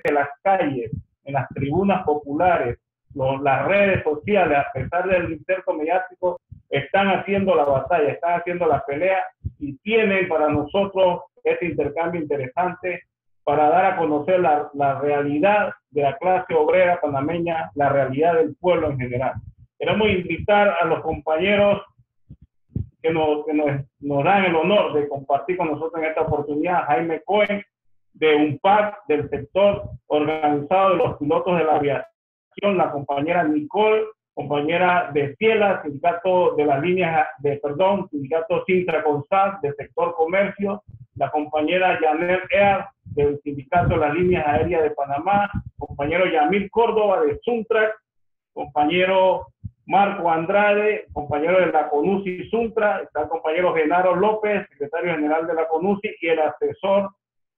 de las calles, en las tribunas populares, las redes sociales, a pesar del inserto mediático, están haciendo la batalla, están haciendo la pelea y tienen para nosotros este intercambio interesante para dar a conocer la realidad de la clase obrera panameña, la realidad del pueblo en general. Queremos invitar a los compañeros que nos dan el honor de compartir con nosotros en esta oportunidad, Jaime Cohen, de UNPAC, del sector organizado de los pilotos de la aviación, la compañera Nicole, compañera de Ciela, sindicato de las líneas sindicato Sintra Consat, del sector comercio, la compañera Yanel Ear, del sindicato de las líneas aéreas de Panamá, compañero Yamil Córdoba de Suntrac, compañero Marco Andrade, compañero de la CONUSI Suntra, está el compañero Genaro López, secretario general de la CONUSI, y el asesor,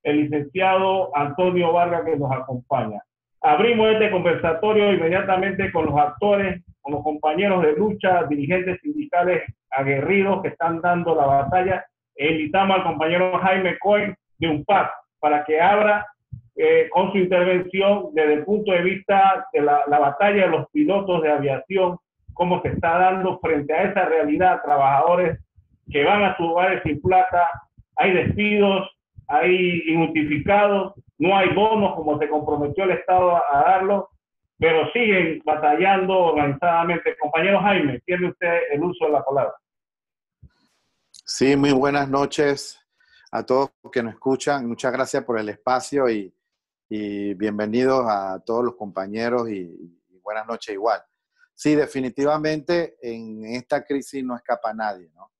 el licenciado Antonio Vargas, que nos acompaña. Abrimos este conversatorio inmediatamente con los actores, con los compañeros de lucha, dirigentes sindicales aguerridos que están dando la batalla, e invitamos al compañero Jaime Cohen de UNPAC para que abra con su intervención desde el punto de vista de la batalla de los pilotos de aviación, cómo se está dando frente a esa realidad, trabajadores que van a sus hogares sin plata, hay despidos, hay injustificados, no hay bonos como se comprometió el Estado a darlo, pero siguen batallando organizadamente. Compañero Jaime, tiene usted el uso de la palabra. Sí, muy buenas noches a todos que nos escuchan. Muchas gracias por el espacio y bienvenidos a todos los compañeros y buenas noches igual. Sí, definitivamente en esta crisis no escapa nadie, ¿no?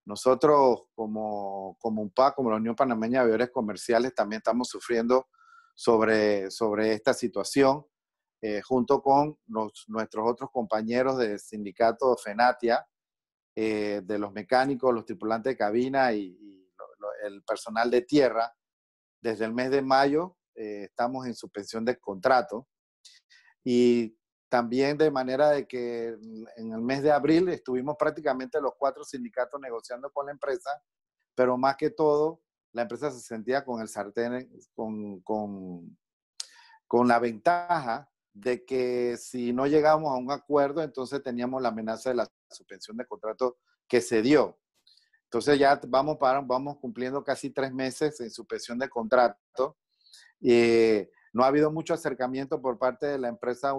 Nosotros como UNPAC, como la Unión Panameña de Aviadores Comerciales, también estamos sufriendo sobre esta situación, junto con nuestros otros compañeros del sindicato FENATIA, de los mecánicos, los tripulantes de cabina y el personal de tierra. Desde el mes de mayo estamos en suspensión de contrato y también de manera de que en el mes de abril estuvimos prácticamente los 4 sindicatos negociando con la empresa, pero más que todo la empresa se sentía con el sartén, con la ventaja de que si no llegamos a un acuerdo, entonces teníamos la amenaza de la suspensión de contrato que se dio. Entonces ya vamos cumpliendo casi 3 meses en suspensión de contrato. No ha habido mucho acercamiento por parte de la empresa.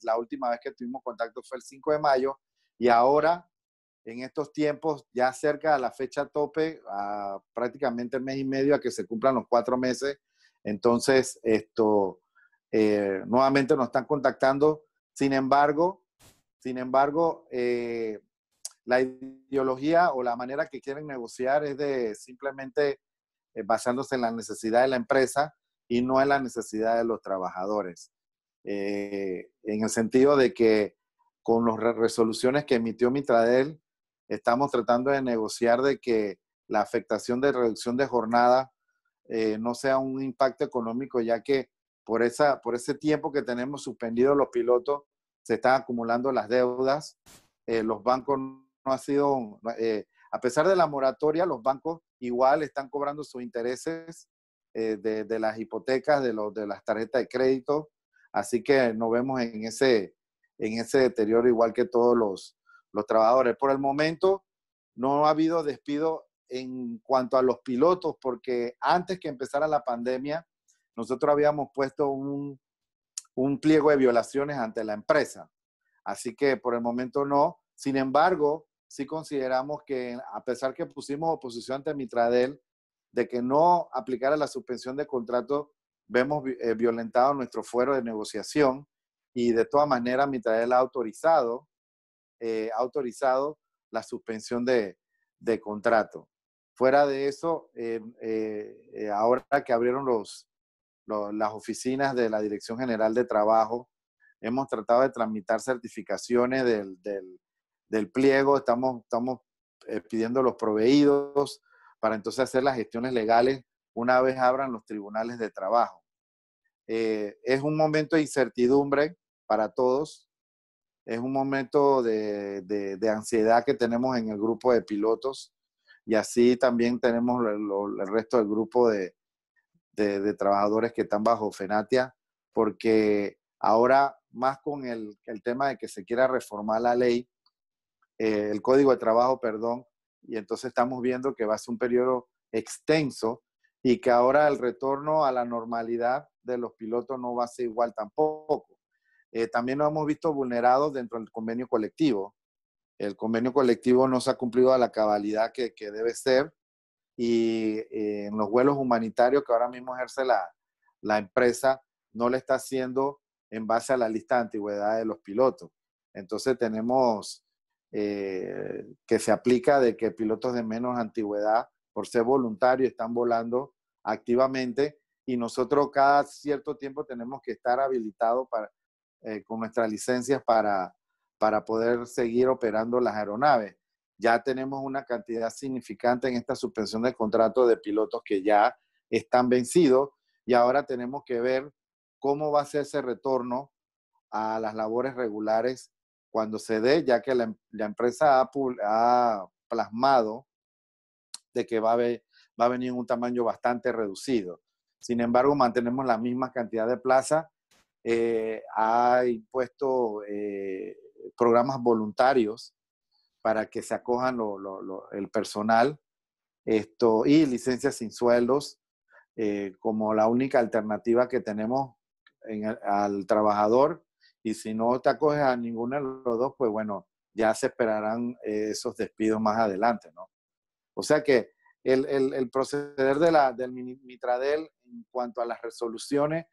La última vez que tuvimos contacto fue el 5 de mayo y ahora, en estos tiempos, ya cerca a la fecha tope, a prácticamente el mes y medio a que se cumplan los 4 meses, entonces nuevamente nos están contactando. Sin embargo, la ideología o la manera que quieren negociar es de simplemente basándose en la necesidad de la empresa y no en la necesidad de los trabajadores. En el sentido de que con las resoluciones que emitió Mitradel, estamos tratando de negociar de que la afectación de reducción de jornada no sea un impacto económico, ya que por ese tiempo que tenemos suspendidos los pilotos, se están acumulando las deudas. Los bancos no han sido, a pesar de la moratoria, los bancos igual están cobrando sus intereses de las hipotecas, de las tarjetas de crédito, así que nos vemos en ese deterioro igual que todos los trabajadores. Por el momento no ha habido despido en cuanto a los pilotos, porque antes que empezara la pandemia, nosotros habíamos puesto un pliego de violaciones ante la empresa, así que por el momento no. Sin embargo, sí consideramos que a pesar que pusimos oposición ante Mitradel, de que no aplicara la suspensión de contrato, vemos violentado nuestro fuero de negociación y de todas maneras Mitradel ha autorizado la suspensión de contrato. Fuera de eso, ahora que abrieron las oficinas de la Dirección General de Trabajo, hemos tratado de tramitar certificaciones del pliego, estamos pidiendo los proveídos para entonces hacer las gestiones legales una vez abran los tribunales de trabajo. Es un momento de incertidumbre para todos, es un momento de ansiedad que tenemos en el grupo de pilotos y así también tenemos el resto del grupo de de trabajadores que están bajo FENATIA, porque ahora más con el tema de que se quiera reformar la ley, el Código de Trabajo, perdón, y entonces estamos viendo que va a ser un periodo extenso y que ahora el retorno a la normalidad de los pilotos no va a ser igual tampoco. También nos hemos visto vulnerados dentro del convenio colectivo. El convenio colectivo no se ha cumplido a la cabalidad que debe ser, y en los vuelos humanitarios que ahora mismo ejerce la empresa no le está haciendo en base a la lista de antigüedad de los pilotos. Entonces tenemos que se aplica de que pilotos de menos antigüedad, por ser voluntarios, están volando activamente, y nosotros cada cierto tiempo tenemos que estar habilitados con nuestras licencias para poder seguir operando las aeronaves. Ya tenemos una cantidad significante en esta suspensión de contrato de pilotos que ya están vencidos, y ahora tenemos que ver cómo va a ser ese retorno a las labores regulares cuando se dé, ya que la empresa ha plasmado de que va a venir en un tamaño bastante reducido. Sin embargo, mantenemos la misma cantidad de plazas. Ha impuesto programas voluntarios para que se acojan el personal, y licencias sin sueldos, como la única alternativa que tenemos al trabajador. Y si no te acoges a ninguno de los dos, pues bueno, ya se esperarán esos despidos más adelante, ¿no? O sea que el proceder del Mitradel en cuanto a las resoluciones,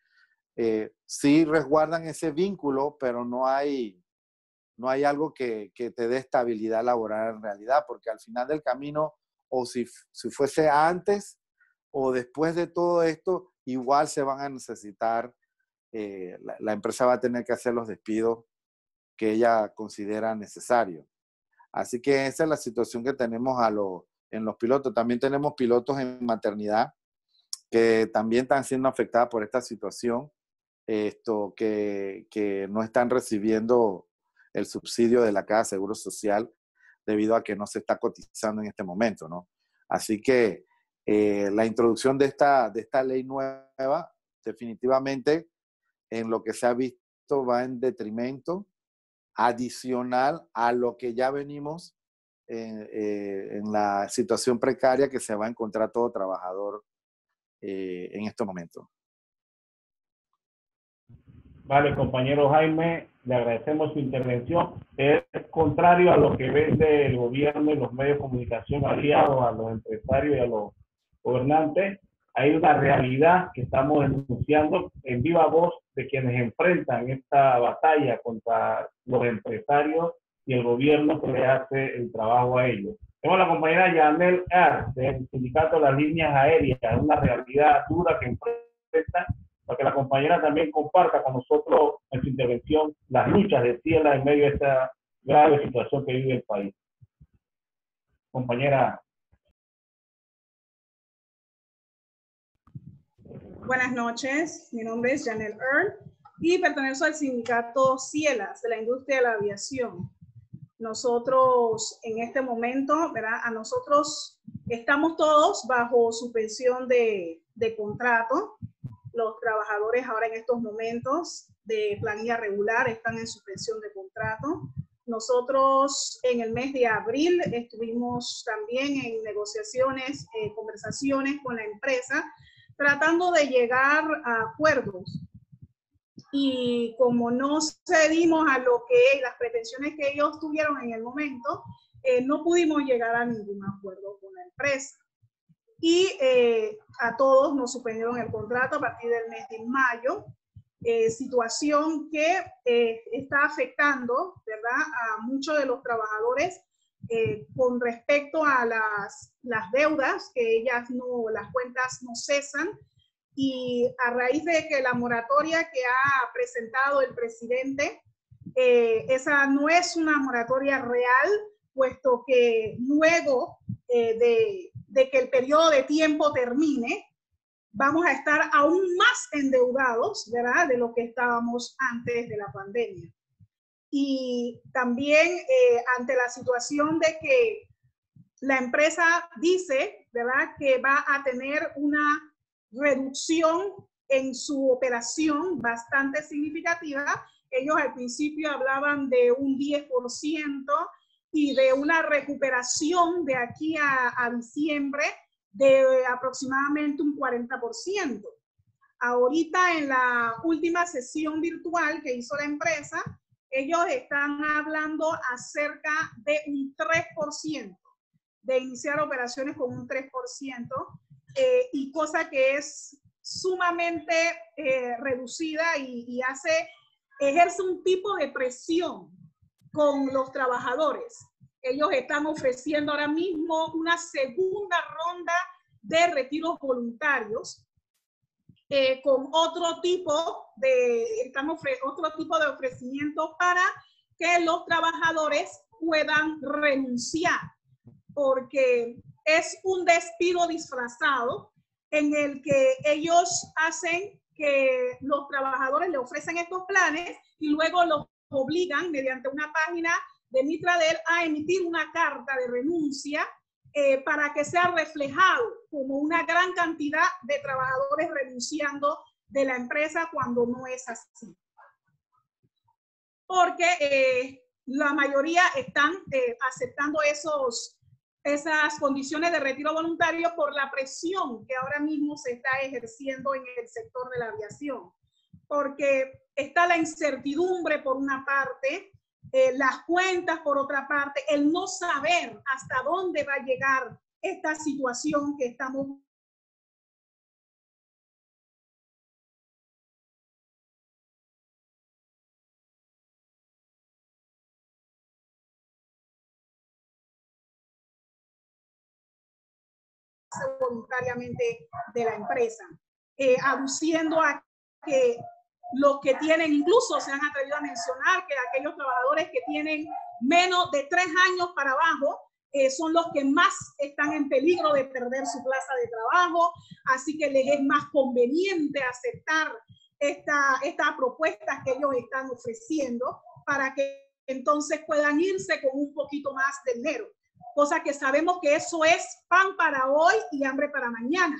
sí resguardan ese vínculo, pero no hay algo que te dé estabilidad laboral en realidad, porque al final del camino, o si fuese antes o después de todo esto, igual se van a necesitar, la empresa va a tener que hacer los despidos que ella considera necesarios. Así que esa es la situación que tenemos en los pilotos. También tenemos pilotos en maternidad que también están siendo afectadas por esta situación, que no están recibiendo el subsidio de la Caja de Seguro Social debido a que no se está cotizando en este momento, ¿no? Así que la introducción de esta ley nueva definitivamente, en lo que se ha visto, va en detrimento adicional a lo que ya venimos en la situación precaria que se va a encontrar todo trabajador en estos momentos. Vale, compañero Jaime, le agradecemos su intervención. Es contrario a lo que vende el gobierno y los medios de comunicación aliados a los empresarios y a los gobernantes. Hay una realidad que estamos denunciando en viva voz de quienes enfrentan esta batalla contra los empresarios y el gobierno que le hace el trabajo a ellos. Tenemos a la compañera Yanel Ar, del Sindicato de las Líneas Aéreas, una realidad dura que enfrenta, para que la compañera también comparta con nosotros en su intervención las luchas de Ciela en medio de esta grave situación que vive el país. Compañera. Buenas noches, mi nombre es Janel Earl y pertenezco al sindicato Cielas de la industria de la aviación. Nosotros en este momento, ¿verdad? A nosotros estamos todos bajo suspensión de contrato. Los trabajadores ahora en estos momentos de planilla regular están en suspensión de contrato. Nosotros en el mes de abril estuvimos también en negociaciones, conversaciones con la empresa, tratando de llegar a acuerdos. Y como no cedimos a las pretensiones que ellos tuvieron en el momento, no pudimos llegar a ningún acuerdo con la empresa. Y a todos nos suspendieron el contrato a partir del mes de mayo, situación que está afectando, ¿verdad?, a muchos de los trabajadores con respecto a las deudas, que las cuentas no cesan, y a raíz de que la moratoria que ha presentado el presidente, esa no es una moratoria real, puesto que luego de que el periodo de tiempo termine, vamos a estar aún más endeudados, ¿verdad?, de lo que estábamos antes de la pandemia. Y también ante la situación de que la empresa dice, ¿verdad?, que va a tener una reducción en su operación bastante significativa. Ellos al principio hablaban de un 10% y de una recuperación de aquí a diciembre de aproximadamente un 40%. Ahorita en la última sesión virtual que hizo la empresa, ellos están hablando acerca de un 3%, de iniciar operaciones con un 3%, y cosa que es sumamente reducida y ejerce un tipo de presión con los trabajadores. Ellos están ofreciendo ahora mismo una segunda ronda de retiros voluntarios con otro tipo de ofrecimiento para que los trabajadores puedan renunciar, porque es un despido disfrazado en el que ellos hacen que los trabajadores le ofrecen estos planes y luego los obligan mediante una página de Mitradel a emitir una carta de renuncia para que sea reflejado como una gran cantidad de trabajadores renunciando de la empresa cuando no es así. Porque la mayoría están aceptando esas condiciones de retiro voluntario por la presión que ahora mismo se está ejerciendo en el sector de la aviación. Porque está la incertidumbre por una parte, las cuentas por otra parte, el no saber hasta dónde va a llegar esta situación que estamos voluntariamente de la empresa, aduciendo a que los que tienen, incluso se han atrevido a mencionar que aquellos trabajadores que tienen menos de 3 años para abajo son los que más están en peligro de perder su plaza de trabajo, así que les es más conveniente aceptar esta propuesta que ellos están ofreciendo para que entonces puedan irse con un poquito más de dinero, cosa que sabemos que eso es pan para hoy y hambre para mañana,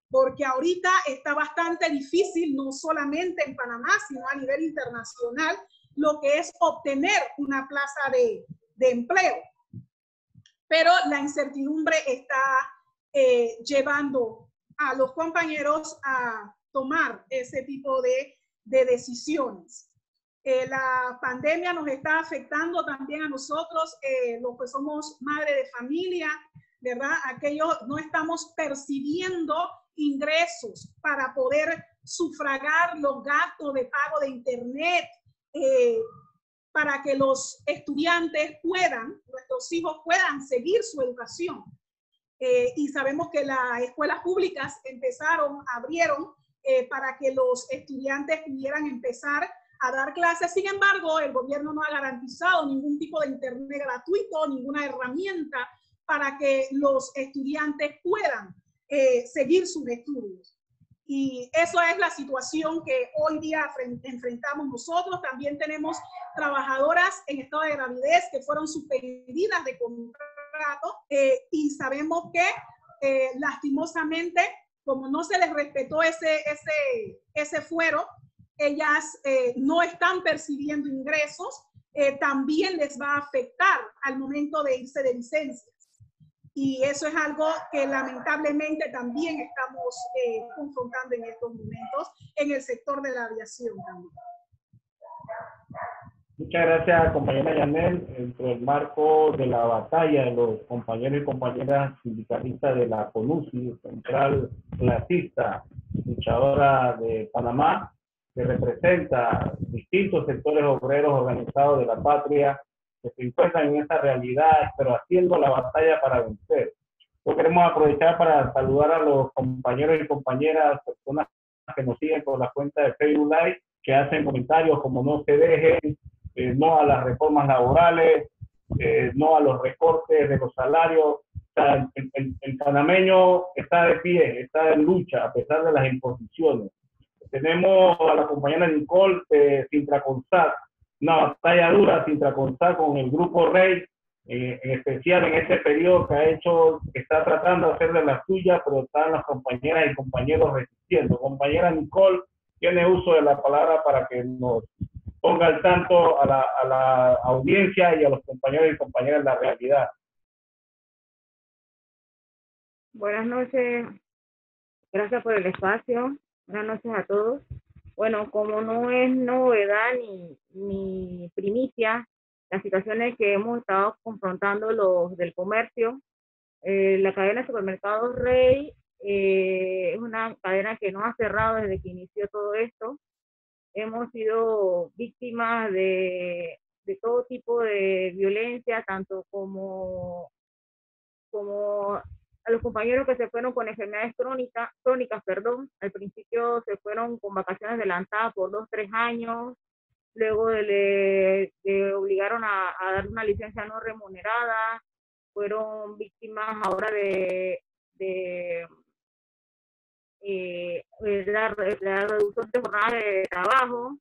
porque ahorita está bastante difícil, no solamente en Panamá, sino a nivel internacional, lo que es obtener una plaza de empleo. Pero la incertidumbre está llevando a los compañeros a tomar ese tipo de decisiones. La pandemia nos está afectando también a nosotros, los que somos madre de familia, ¿verdad? Aquellos no estamos percibiendo ingresos para poder sufragar los gastos de pago de internet, para que los estudiantes nuestros hijos puedan seguir su educación. Y sabemos que las escuelas públicas abrieron para que los estudiantes pudieran empezar a dar clases. Sin embargo, el gobierno no ha garantizado ningún tipo de internet gratuito, ninguna herramienta para que los estudiantes puedan seguir sus estudios. Y eso es la situación que hoy día enfrentamos nosotros. También tenemos trabajadoras en estado de gravidez que fueron suspendidas de contrato y sabemos que lastimosamente, como no se les respetó ese fuero, ellas no están percibiendo ingresos, también les va a afectar al momento de irse de licencias. Y eso es algo que lamentablemente también estamos confrontando en estos momentos en el sector de la aviación también. Muchas gracias, compañera Yanel. Dentro del marco de la batalla de los compañeros y compañeras sindicalistas de la CONUSI, Central Clasista, luchadora de Panamá, que representa distintos sectores obreros organizados de la patria, que se encuentran en esta realidad, pero haciendo la batalla para vencer. Lo queremos aprovechar para saludar a los compañeros y compañeras, personas que nos siguen por la cuenta de Facebook Live, que hacen comentarios como no se dejen, no a las reformas laborales, no a los recortes de los salarios. O sea, el panameño está de pie, está en lucha a pesar de las imposiciones. Tenemos a la compañera Nicole de Sintraconsat, una batalla dura Sintraconsat con el Grupo Rey, en especial en este periodo que está tratando de hacer de la suya, pero están las compañeras y compañeros resistiendo. Compañera Nicole, tiene uso de la palabra para que nos ponga al tanto a la audiencia y a los compañeros y compañeras de la realidad. Buenas noches, gracias por el espacio. Buenas noches a todos. Bueno, como no es novedad ni primicia, las situaciones que hemos estado confrontando los del comercio, la cadena de supermercados Rey es una cadena que no ha cerrado desde que inició todo esto. Hemos sido víctimas de todo tipo de violencia, tanto como a los compañeros que se fueron con enfermedades crónicas, al principio se fueron con vacaciones adelantadas por 2, 3 años, luego le obligaron a dar una licencia no remunerada, fueron víctimas ahora de la reducción de jornada de trabajo,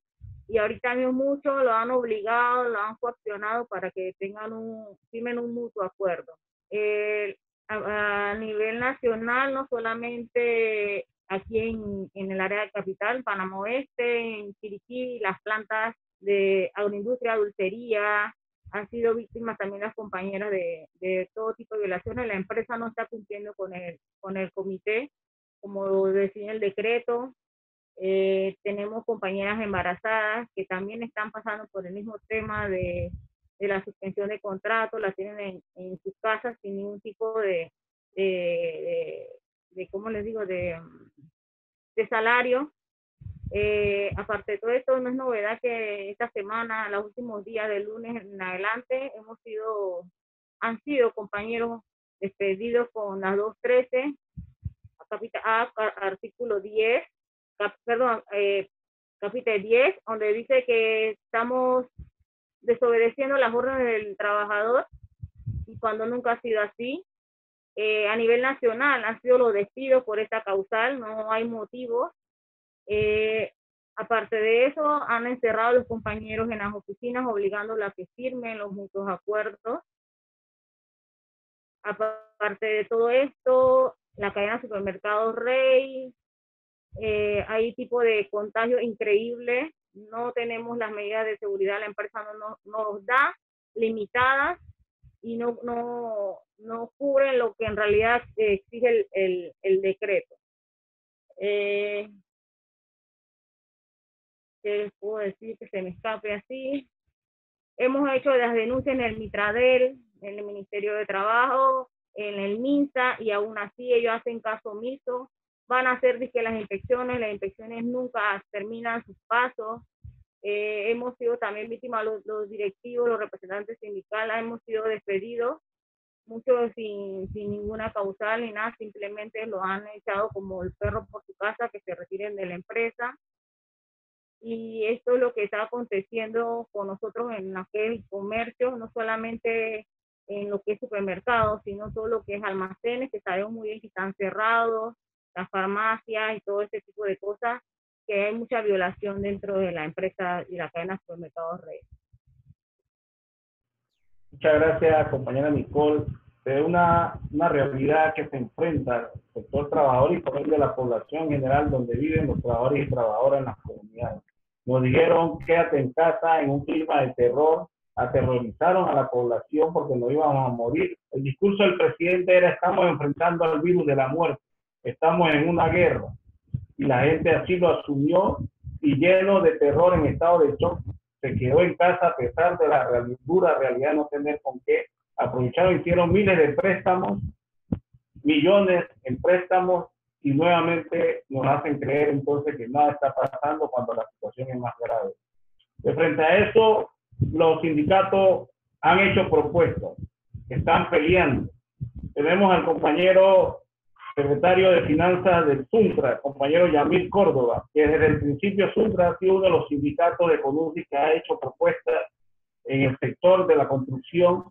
y ahorita mismo muchos lo han obligado, lo han coaccionado para que firmen un mutuo acuerdo. A nivel nacional, no solamente aquí en el área de capital, Panamá Oeste, en Chiriquí, las plantas de agroindustria, dulcería, han sido víctimas también las compañeras de todo tipo de violaciones. La empresa no está cumpliendo con el comité, como lo decía el decreto. Tenemos compañeras embarazadas que también están pasando por el mismo tema de la suspensión de contrato, la tienen en sus casas sin ningún tipo de ¿cómo les digo?, de salario. Aparte de todo esto, no es novedad que esta semana, los últimos días del lunes en adelante, han sido compañeros despedidos con las 213, artículo 10, capítulo 10, donde dice que estamos desobedeciendo las órdenes del trabajador, y cuando nunca ha sido así. A nivel nacional han sido los despidos por esta causal, no hay motivos. Aparte de eso, han encerrado a los compañeros en las oficinas, obligándolos a que firmen los mutuos acuerdos. Aparte de todo esto, la cadena de supermercados Rey, hay tipo de contagio increíble, no tenemos las medidas de seguridad, la empresa no nos da, limitadas, y no cubren lo que en realidad exige el decreto. ¿Qué les puedo decir que se me escape así? Hemos hecho las denuncias en el Mitradel, en el Ministerio de Trabajo, en el MINSA, y aún así ellos hacen caso omiso. Van a hacer las inspecciones nunca terminan sus pasos. Hemos sido también víctimas, los directivos, los representantes sindicales, hemos sido despedidos, muchos sin ninguna causal ni nada, simplemente lo han echado como el perro por su casa, que se retiren de la empresa. Y esto es lo que está aconteciendo con nosotros en aquel comercio, no solamente en lo que es supermercados, sino todo lo que es almacenes, que sabemos muy bien que están cerrados, las farmacias y todo ese tipo de cosas, que hay mucha violación dentro de la empresa y la cadena de supermercados Rey. Muchas gracias, compañera Nicole. Es una realidad que se enfrenta el sector trabajador y por ende la población en general, donde viven los trabajadores y trabajadoras en las comunidades. Nos dijeron, quédate en casa, en un clima de terror, aterrorizaron a la población porque nos íbamos a morir. El discurso del presidente era: estamos enfrentando al virus de la muerte, estamos en una guerra. Y la gente así lo asumió, y lleno de terror, en estado de shock, se quedó en casa a pesar de la dura realidad de no tener con qué. Aprovecharon, hicieron miles de préstamos, millones en préstamos, y nuevamente nos hacen creer entonces que nada está pasando cuando la situación es más grave. De frente a eso, los sindicatos han hecho propuestas, están peleando. Tenemos al compañero secretario de Finanzas del SUNTRA, compañero Yamil Córdoba, que desde el principio SUNTRA ha sido uno de los sindicatos de CONUSI que ha hecho propuestas en el sector de la construcción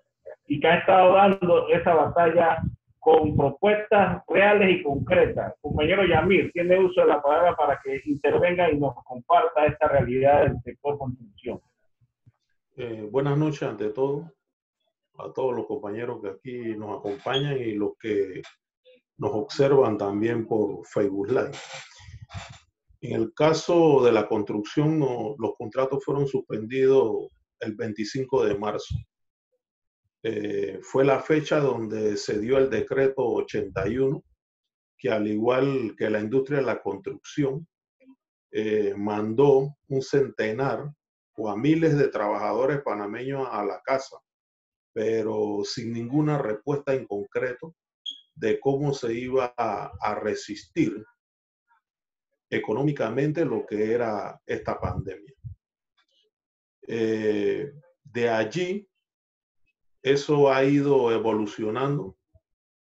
y que ha estado dando esa batalla con propuestas reales y concretas. Compañero Yamil, tiene uso de la palabra para que intervenga y nos comparta esta realidad del sector construcción. Buenas noches ante todo. a todos los compañeros que aquí nos acompañan y los que nos observan también por Facebook Live. En el caso de la construcción, los contratos fueron suspendidos el 25 de marzo. Fue la fecha donde se dio el decreto 81, que al igual que la industria de la construcción, mandó un centenar o a miles de trabajadores panameños a la casa, pero sin ninguna respuesta en concreto de cómo se iba a resistir económicamente lo que era esta pandemia. De allí, eso ha ido evolucionando.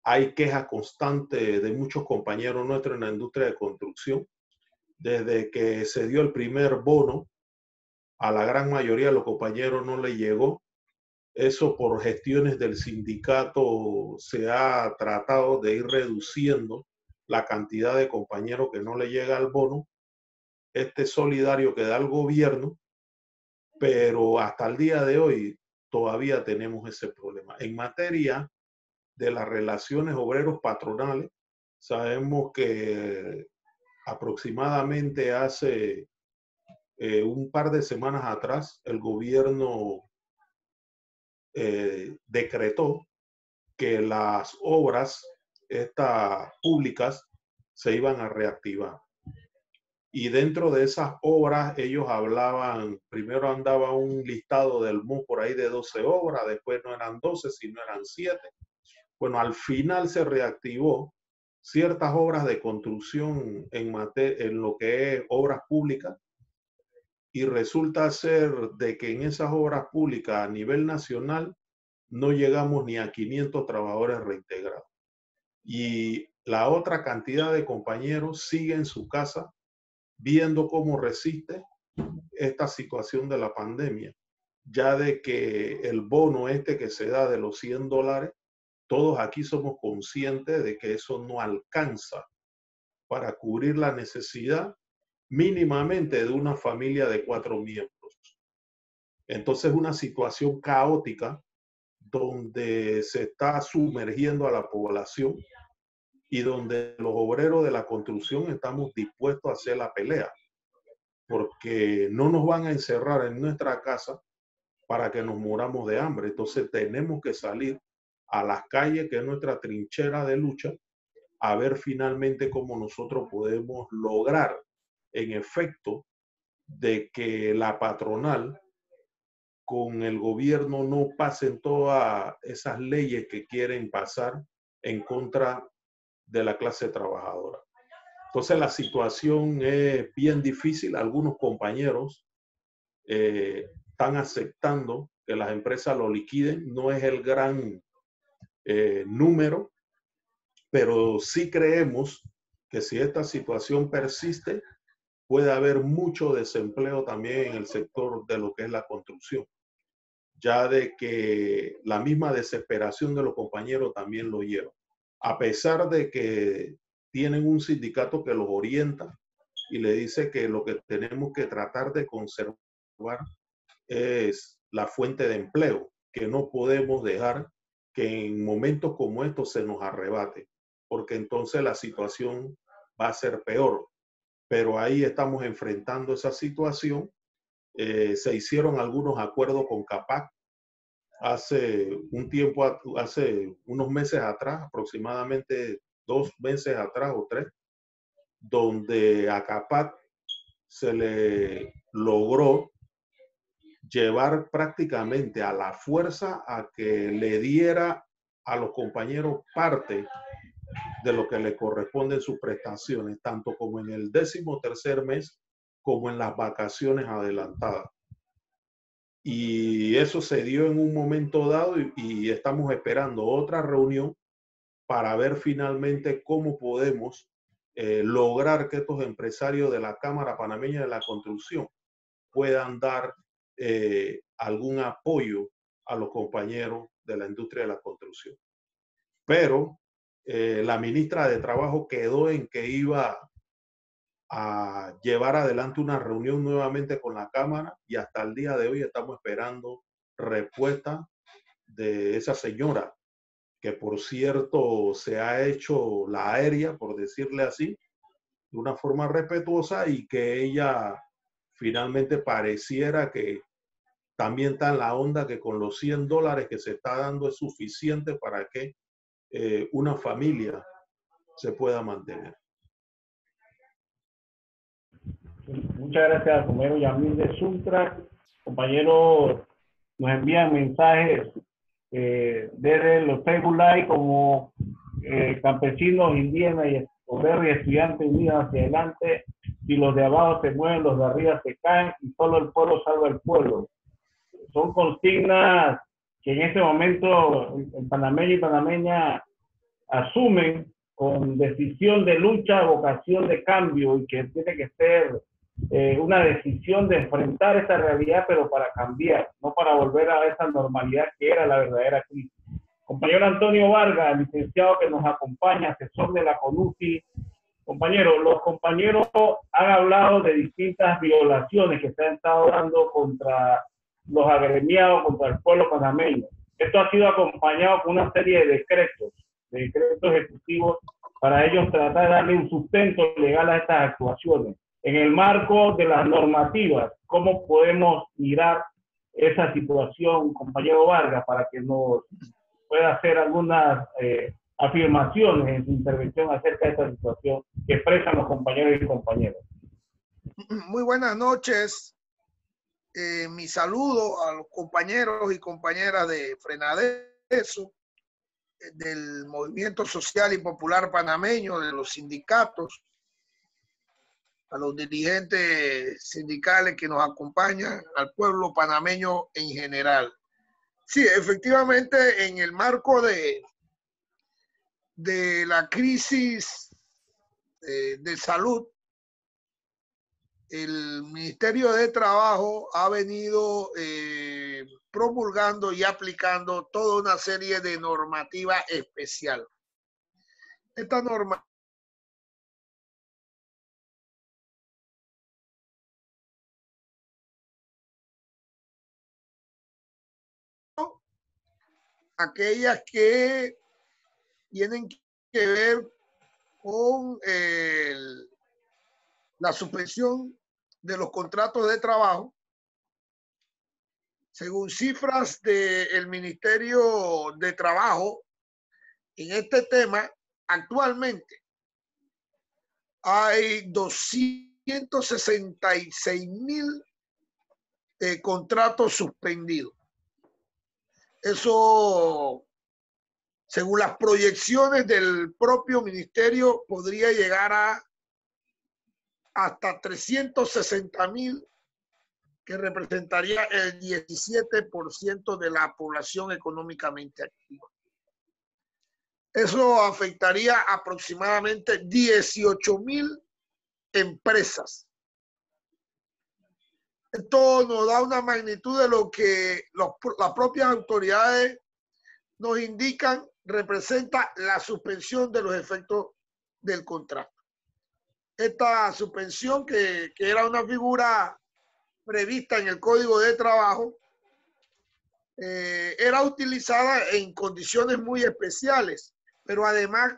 Hay quejas constantes de muchos compañeros nuestros en la industria de construcción. Desde que se dio el primer bono, a la gran mayoría de los compañeros no le llegó. Eso por gestiones del sindicato se ha tratado de ir reduciendo la cantidad de compañeros que no le llega al bono. Este solidario que da el gobierno, pero hasta el día de hoy todavía tenemos ese problema. En materia de las relaciones obreros patronales, sabemos que aproximadamente hace un par de semanas atrás el gobierno decretó que las obras públicas se iban a reactivar. Y dentro de esas obras ellos hablaban, primero andaba un listado del MUS por ahí de 12 obras, después no eran 12, sino eran 7. Bueno, al final se reactivó ciertas obras de construcción en lo que es obras públicas, y resulta ser de que en esas obras públicas a nivel nacional no llegamos ni a 500 trabajadores reintegrados. Y la otra cantidad de compañeros sigue en su casa viendo cómo resiste esta situación de la pandemia, ya de que el bono que se da de los $100, todos aquí somos conscientes de que eso no alcanza para cubrir la necesidad mínimamente de una familia de 4 miembros. Entonces, una situación caótica donde se está sumergiendo a la población y donde los obreros de la construcción estamos dispuestos a hacer la pelea, porque no nos van a encerrar en nuestra casa para que nos muramos de hambre. Entonces tenemos que salir a las calles, que es nuestra trinchera de lucha, a ver finalmente cómo nosotros podemos lograr, en efecto, de que la patronal con el gobierno no pasen todas esas leyes que quieren pasar en contra de la clase trabajadora. Entonces la situación es bien difícil. Algunos compañeros están aceptando que las empresas lo liquiden. No es el gran número, pero sí creemos que si esta situación persiste, puede haber mucho desempleo también en el sector de lo que es la construcción, ya de que la misma desesperación de los compañeros también lo lleva. A pesar de que tienen un sindicato que los orienta y le dice que lo que tenemos que tratar de conservar es la fuente de empleo, que no podemos dejar que en momentos como estos se nos arrebate, porque entonces la situación va a ser peor. Pero ahí estamos enfrentando esa situación. Se hicieron algunos acuerdos con CAPAC hace un tiempo, hace unos meses atrás, aproximadamente 2 meses atrás o 3, donde a CAPAC se le logró llevar prácticamente a la fuerza a que le diera a los compañeros parte de lo que le corresponde en sus prestaciones, tanto como en el 13º mes como en las vacaciones adelantadas. Y eso se dio en un momento dado y estamos esperando otra reunión para ver finalmente cómo podemos lograr que estos empresarios de la Cámara Panameña de la Construcción puedan dar algún apoyo a los compañeros de la industria de la construcción. Pero la ministra de Trabajo quedó en que iba a llevar adelante una reunión nuevamente con la Cámara y hasta el día de hoy estamos esperando respuesta de esa señora, que por cierto se ha hecho la aérea, por decirle así, de una forma respetuosa, y que ella finalmente pareciera que también está en la onda que con los $100 que se está dando es suficiente para que una familia se pueda mantener. Muchas gracias, compañero Yamil de Sultra. Compañeros, nos envían mensajes desde los Facebook Live como campesinos, indígenas y obreros y estudiantes unidos hacia adelante. Si los de abajo se mueven, los de arriba se caen y solo el pueblo salva al pueblo. Son consignas que en este momento el panameño y panameña asumen con decisión de lucha, vocación de cambio, y que tiene que ser una decisión de enfrentar esta realidad, pero para cambiar, no para volver a esa normalidad que era la verdadera crisis. Compañero Antonio Vargas, licenciado que nos acompaña, asesor de la CONUCI. Compañero, los compañeros han hablado de distintas violaciones que se han estado dando contra los agremiados, contra el pueblo panameño. Esto ha sido acompañado con una serie de decretos ejecutivos para ellos tratar de darle un sustento legal a estas actuaciones. En el marco de las normativas, ¿cómo podemos mirar esa situación, compañero Vargas, para que nos pueda hacer algunas afirmaciones en su intervención acerca de esta situación que expresan los compañeros y compañeras? Muy buenas noches. Mi saludo a los compañeros y compañeras de Frenadeso, del Movimiento Social y Popular Panameño, de los sindicatos, a los dirigentes sindicales que nos acompañan, al pueblo panameño en general. Sí, efectivamente, en el marco de la crisis de salud, el Ministerio de Trabajo ha venido promulgando y aplicando toda una serie de normativa especial. Esta norma aquellas que tienen que ver con la suspensión de los contratos de trabajo. Según cifras del Ministerio de Trabajo, en este tema, actualmente hay 266,000 contratos suspendidos. Eso, según las proyecciones del propio ministerio, podría llegar a hasta 360,000, que representaría el 17% de la población económicamente activa. Eso afectaría aproximadamente 18,000 empresas. Esto nos da una magnitud de lo que las propias autoridades nos indican representa la suspensión de los efectos del contrato. Esta suspensión, que era una figura prevista en el Código de Trabajo, era utilizada en condiciones muy especiales, pero además,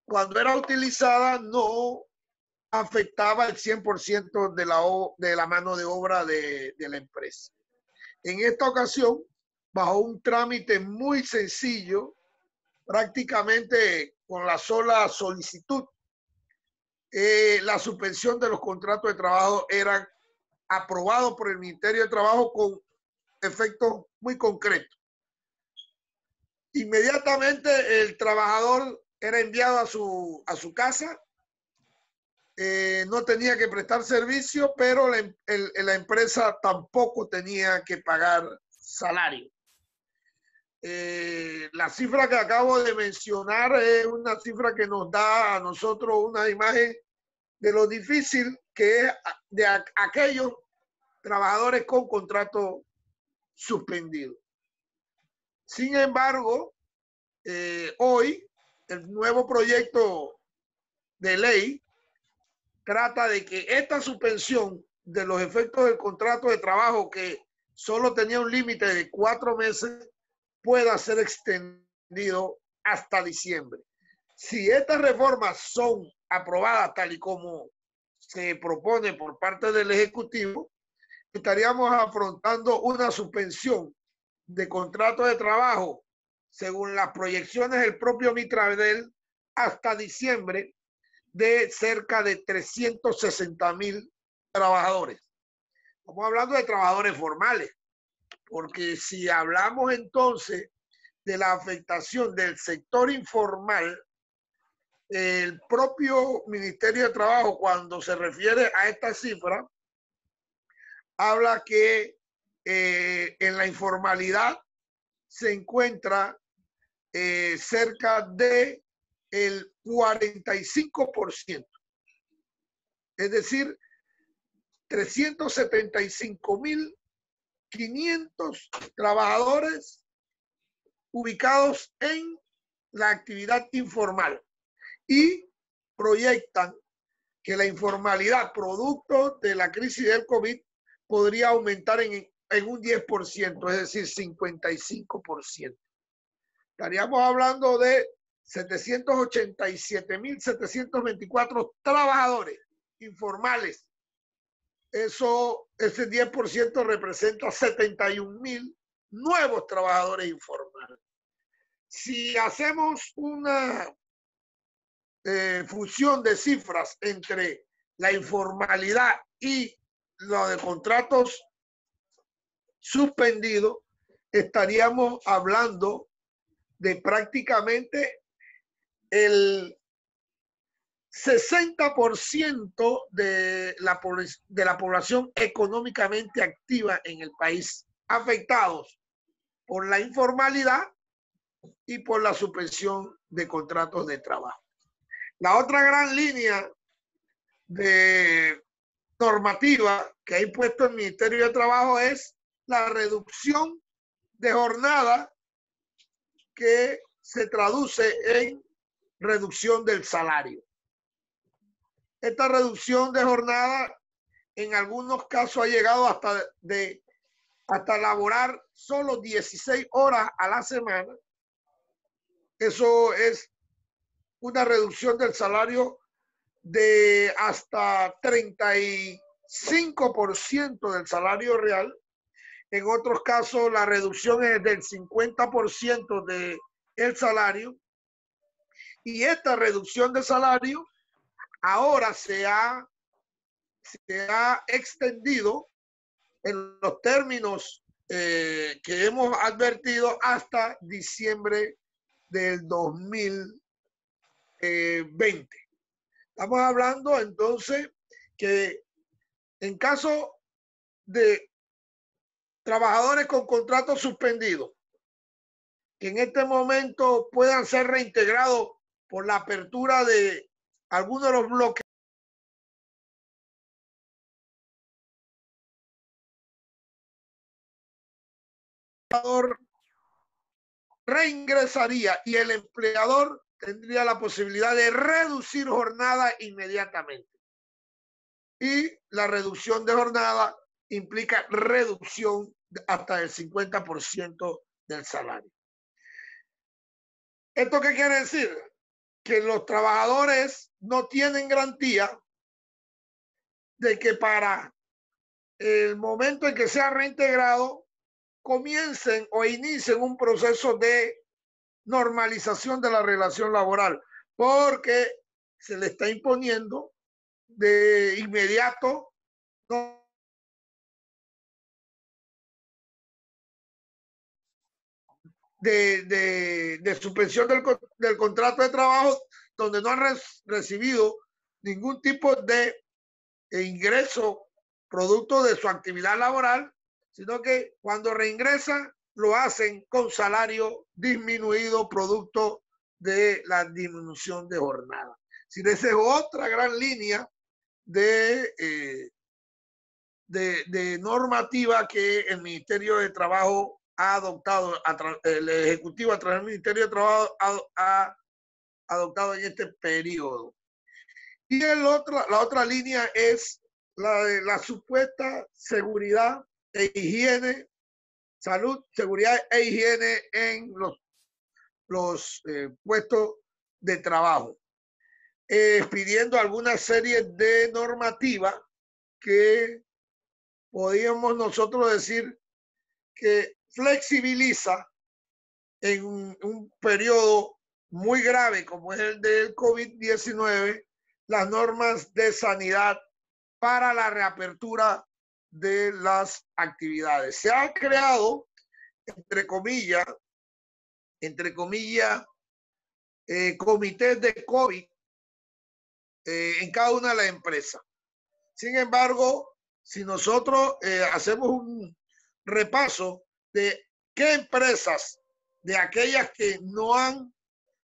cuando era utilizada no afectaba el 100% de la mano de obra de la empresa. En esta ocasión, bajo un trámite muy sencillo, prácticamente con la sola solicitud, la suspensión de los contratos de trabajo era aprobado por el Ministerio de Trabajo con efectos muy concretos. Inmediatamente el trabajador era enviado a su casa, no tenía que prestar servicio, pero la empresa tampoco tenía que pagar salario. La cifra que acabo de mencionar es una cifra que nos da a nosotros una imagen de lo difícil que es de aquellos trabajadores con contrato suspendido. Sin embargo, hoy el nuevo proyecto de ley trata de que esta suspensión de los efectos del contrato de trabajo, que solo tenía un límite de 4 meses, pueda ser extendido hasta diciembre. Si estas reformas son aprobadas tal y como se propone por parte del Ejecutivo, estaríamos afrontando una suspensión de contrato de trabajo, según las proyecciones del propio Mitradel, hasta diciembre, de cerca de 360,000 trabajadores. Estamos hablando de trabajadores formales, porque si hablamos entonces de la afectación del sector informal, el propio Ministerio de Trabajo, cuando se refiere a esta cifra, habla que en la informalidad se encuentra cerca de el 45%. Es decir, 375,500 trabajadores ubicados en la actividad informal, y proyectan que la informalidad producto de la crisis del COVID podría aumentar en un 10%, es decir, 55%. Estaríamos hablando de 787,724 trabajadores informales. Ese 10% representa 71,000 nuevos trabajadores informales. Si hacemos una fusión de cifras entre la informalidad y lo de contratos suspendidos, estaríamos hablando de prácticamente el 60% de la población económicamente activa en el país, afectados por la informalidad y por la suspensión de contratos de trabajo. La otra gran línea de normativa que ha impuesto el Ministerio de Trabajo es la reducción de jornada, que se traduce en reducción del salario. Esta reducción de jornada en algunos casos ha llegado hasta laborar solo 16 horas a la semana. Eso es una reducción del salario de hasta 35% del salario real. En otros casos, la reducción es del 50% del salario. Y esta reducción de salario ahora se ha extendido en los términos que hemos advertido hasta diciembre del 2020. Estamos hablando entonces que en caso de trabajadores con contratos suspendidos, que en este momento puedan ser reintegrados por la apertura de algunos de los bloques, el empleador reingresaría y el empleador tendría la posibilidad de reducir jornada inmediatamente. Y la reducción de jornada implica reducción hasta el 50% del salario. ¿Esto qué quiere decir? Que los trabajadores no tienen garantía de que para el momento en que sea reintegrado comiencen o inicien un proceso de normalización de la relación laboral, porque se le está imponiendo de inmediato de suspensión del contrato de trabajo, donde no han recibido ningún tipo de ingreso producto de su actividad laboral, sino que cuando reingresan lo hacen con salario disminuido producto de la disminución de jornada. Si esa es otra gran línea de normativa que el Ministerio de Trabajo ha adoptado, el Ejecutivo a través del Ministerio de Trabajo ha adoptado en este periodo. Y la otra línea es la de la supuesta seguridad e higiene, salud, seguridad e higiene en los puestos de trabajo, pidiendo alguna serie de normativas que podríamos nosotros decir que flexibiliza en un periodo muy grave como es el del COVID-19 las normas de sanidad para la reapertura de las actividades. Se ha creado, entre comillas, comités de COVID en cada una de las empresas. Sin embargo, si nosotros hacemos un repaso de qué empresas, de aquellas que no han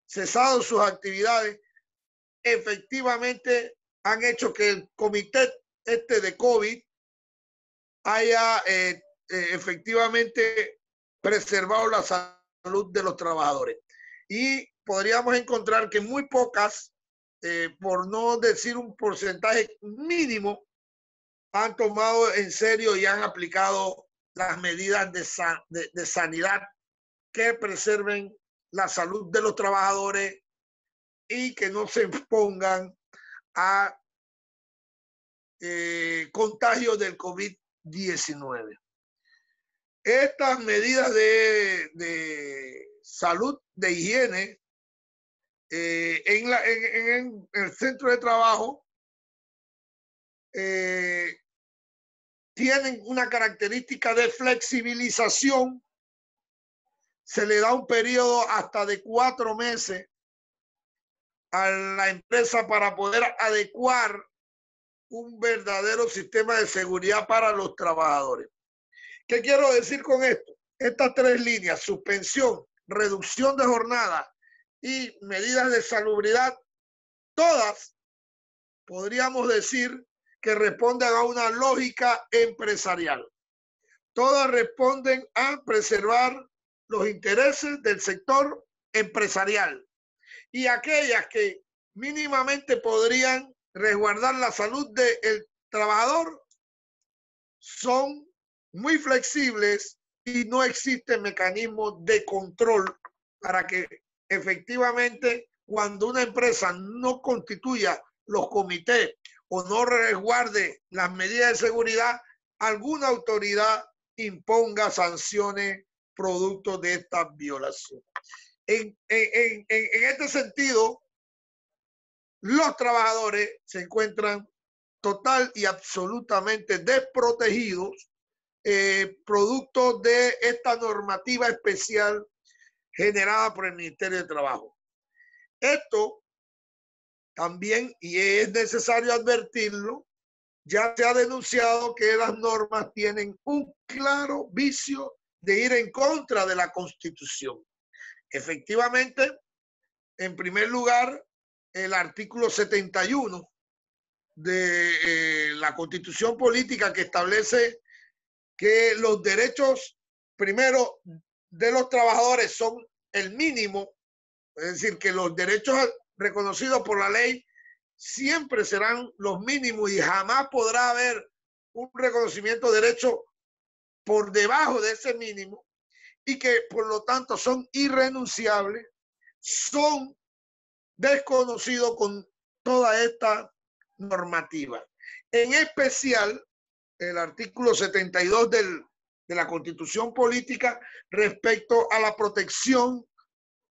cesado sus actividades, efectivamente han hecho que el comité de COVID haya efectivamente preservado la salud de los trabajadores. Y podríamos encontrar que muy pocas, por no decir un porcentaje mínimo, han tomado en serio y han aplicado las medidas de sanidad que preserven la salud de los trabajadores y que no se expongan a contagio del COVID-19. Estas medidas de salud, de higiene en el centro de trabajo tienen una característica de flexibilización. Se le da un periodo hasta de 4 meses a la empresa para poder adecuar un verdadero sistema de seguridad para los trabajadores. ¿Qué quiero decir con esto? Estas 3 líneas, suspensión, reducción de jornada y medidas de salubridad, todas podríamos decir que responden a una lógica empresarial. Todas responden a preservar los intereses del sector empresarial, y aquellas que mínimamente podrían resguardar la salud del trabajador son muy flexibles y no existe mecanismo de control para que efectivamente cuando una empresa no constituya los comités o no resguarde las medidas de seguridad, alguna autoridad imponga sanciones producto de esta violación. En este sentido, los trabajadores se encuentran total y absolutamente desprotegidos producto de esta normativa especial generada por el Ministerio de Trabajo. Esto también, y es necesario advertirlo, ya se ha denunciado que las normas tienen un claro vicio de ir en contra de la Constitución. Efectivamente, en primer lugar, el artículo 71 de la Constitución Política, que establece que los derechos, primero, de los trabajadores son el mínimo, es decir, que los derechos reconocidos por la ley siempre serán los mínimos y jamás podrá haber un reconocimiento de derecho por debajo de ese mínimo, y que por lo tanto son irrenunciables, son desconocidos con toda esta normativa. En especial, el artículo 72 de la Constitución Política respecto a la protección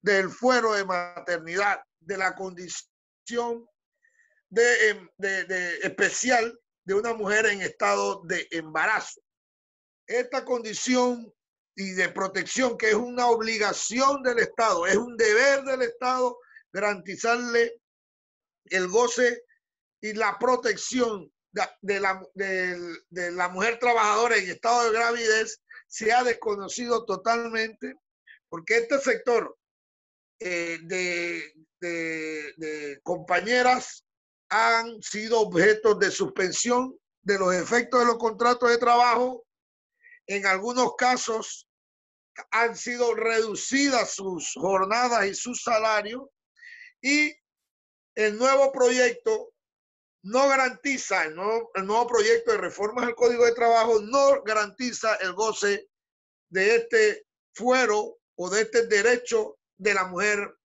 del fuero de maternidad, de la condición especial de una mujer en estado de embarazo. Esta condición y de protección, que es una obligación del Estado, es un deber del Estado garantizarle el goce y la protección de la mujer trabajadora en estado de gravidez, se ha desconocido totalmente, porque este sector de compañeras han sido objetos de suspensión de los efectos de los contratos de trabajo. En algunos casos han sido reducidas sus jornadas y sus salarios, y el nuevo proyecto no garantiza, el nuevo proyecto de reformas al Código de Trabajo no garantiza el goce de este fuero o de este derecho de la mujer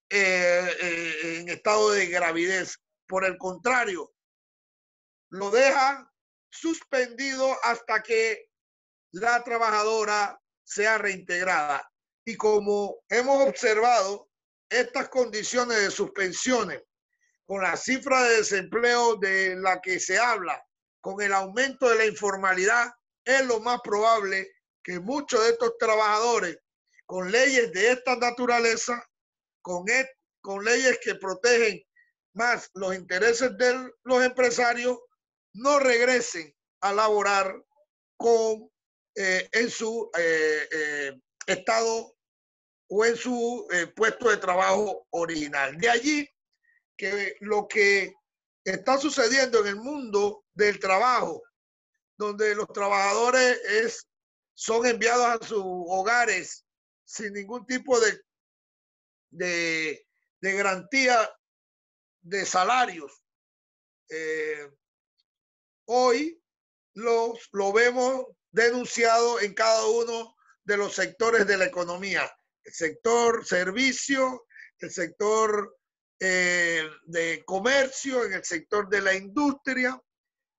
en estado de gravidez. Por el contrario, lo deja suspendido hasta que la trabajadora sea reintegrada. Y como hemos observado, estas condiciones de suspensiones, con la cifra de desempleo de la que se habla, con el aumento de la informalidad, es lo más probable que muchos de estos trabajadores, con leyes de esta naturaleza, con leyes que protegen más los intereses de los empresarios, no regresen a laborar en su estado o en su puesto de trabajo original. De allí que lo que está sucediendo en el mundo del trabajo, donde los trabajadores son enviados a sus hogares sin ningún tipo de garantía de salarios, hoy lo vemos denunciado en cada uno de los sectores de la economía, el sector servicio, el sector de comercio, en el sector de la industria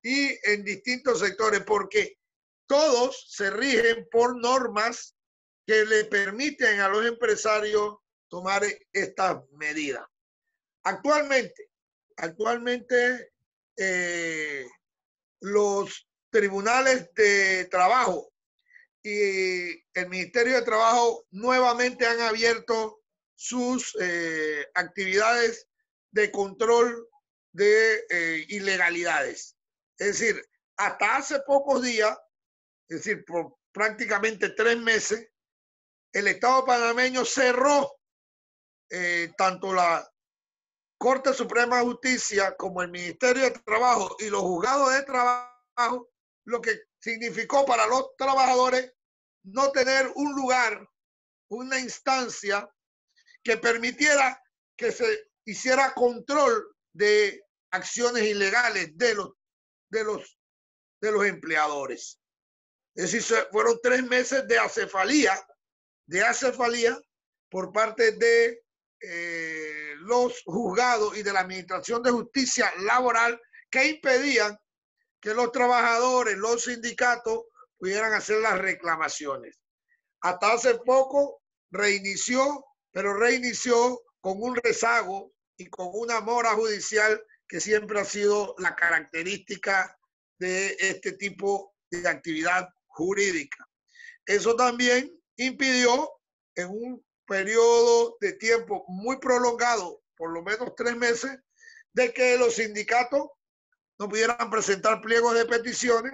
y en distintos sectores, porque todos se rigen por normas que le permiten a los empresarios tomar estas medidas. Actualmente los tribunales de trabajo y el Ministerio de Trabajo nuevamente han abierto sus actividades de control de ilegalidades. Es decir, hasta hace pocos días, es decir, por prácticamente 3 meses, el Estado panameño cerró tanto la Corte Suprema de Justicia como el Ministerio de Trabajo y los juzgados de trabajo, lo que significó para los trabajadores no tener un lugar, una instancia que permitiera que se hiciera control de acciones ilegales de los empleadores. Es decir, fueron 3 meses de acefalía por parte de los juzgados y de la Administración de Justicia Laboral, que impedían que los trabajadores, los sindicatos pudieran hacer las reclamaciones. Hasta hace poco reinició, pero reinició con un rezago y con una mora judicial que siempre ha sido la característica de este tipo de actividad jurídica. Eso también impidió en un periodo de tiempo muy prolongado, por lo menos 3 meses, de que los sindicatos no pudieran presentar pliegos de peticiones,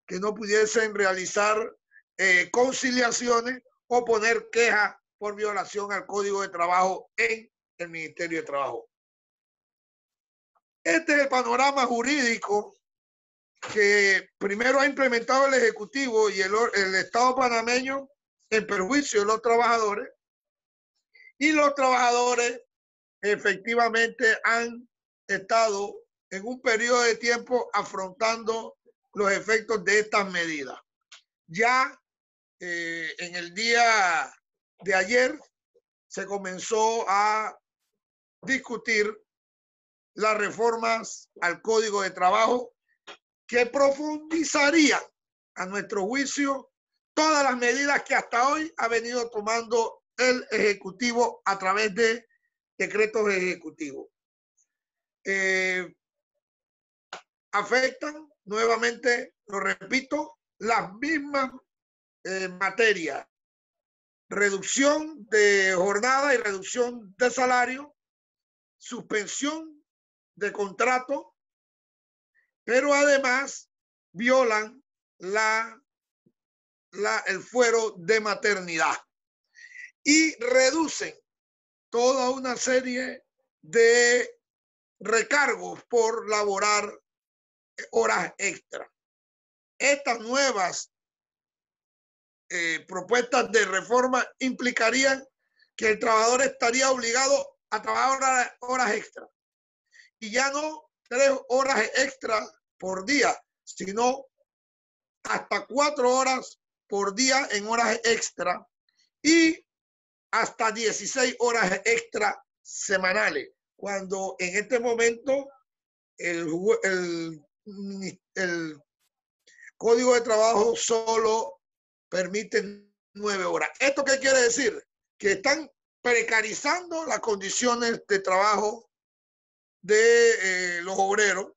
que no pudiesen realizar conciliaciones o poner quejas por violación al Código de Trabajo en el Ministerio de Trabajo. Este es el panorama jurídico que primero ha implementado el Ejecutivo y el Estado panameño en perjuicio de los trabajadores, y los trabajadores efectivamente han estado en un periodo de tiempo afrontando los efectos de estas medidas. Ya en el día de ayer se comenzó a discutir las reformas al Código de Trabajo que profundizarían, a nuestro juicio, todas las medidas que hasta hoy ha venido tomando el Ejecutivo a través de decretos ejecutivos. Afectan, nuevamente, lo repito, las mismas materias: reducción de jornada y reducción de salario, suspensión de contrato, pero además violan el fuero de maternidad y reducen toda una serie de recargos por laborar horas extra. Estas nuevas propuestas de reforma implicarían que el trabajador estaría obligado a trabajar horas extra y ya no 3 horas extra por día, sino hasta 4 horas por día en horas extra y hasta 16 horas extra semanales, cuando en este momento el Código de Trabajo solo permite 9 horas. ¿Esto qué quiere decir? Que están precarizando las condiciones de trabajo de los obreros,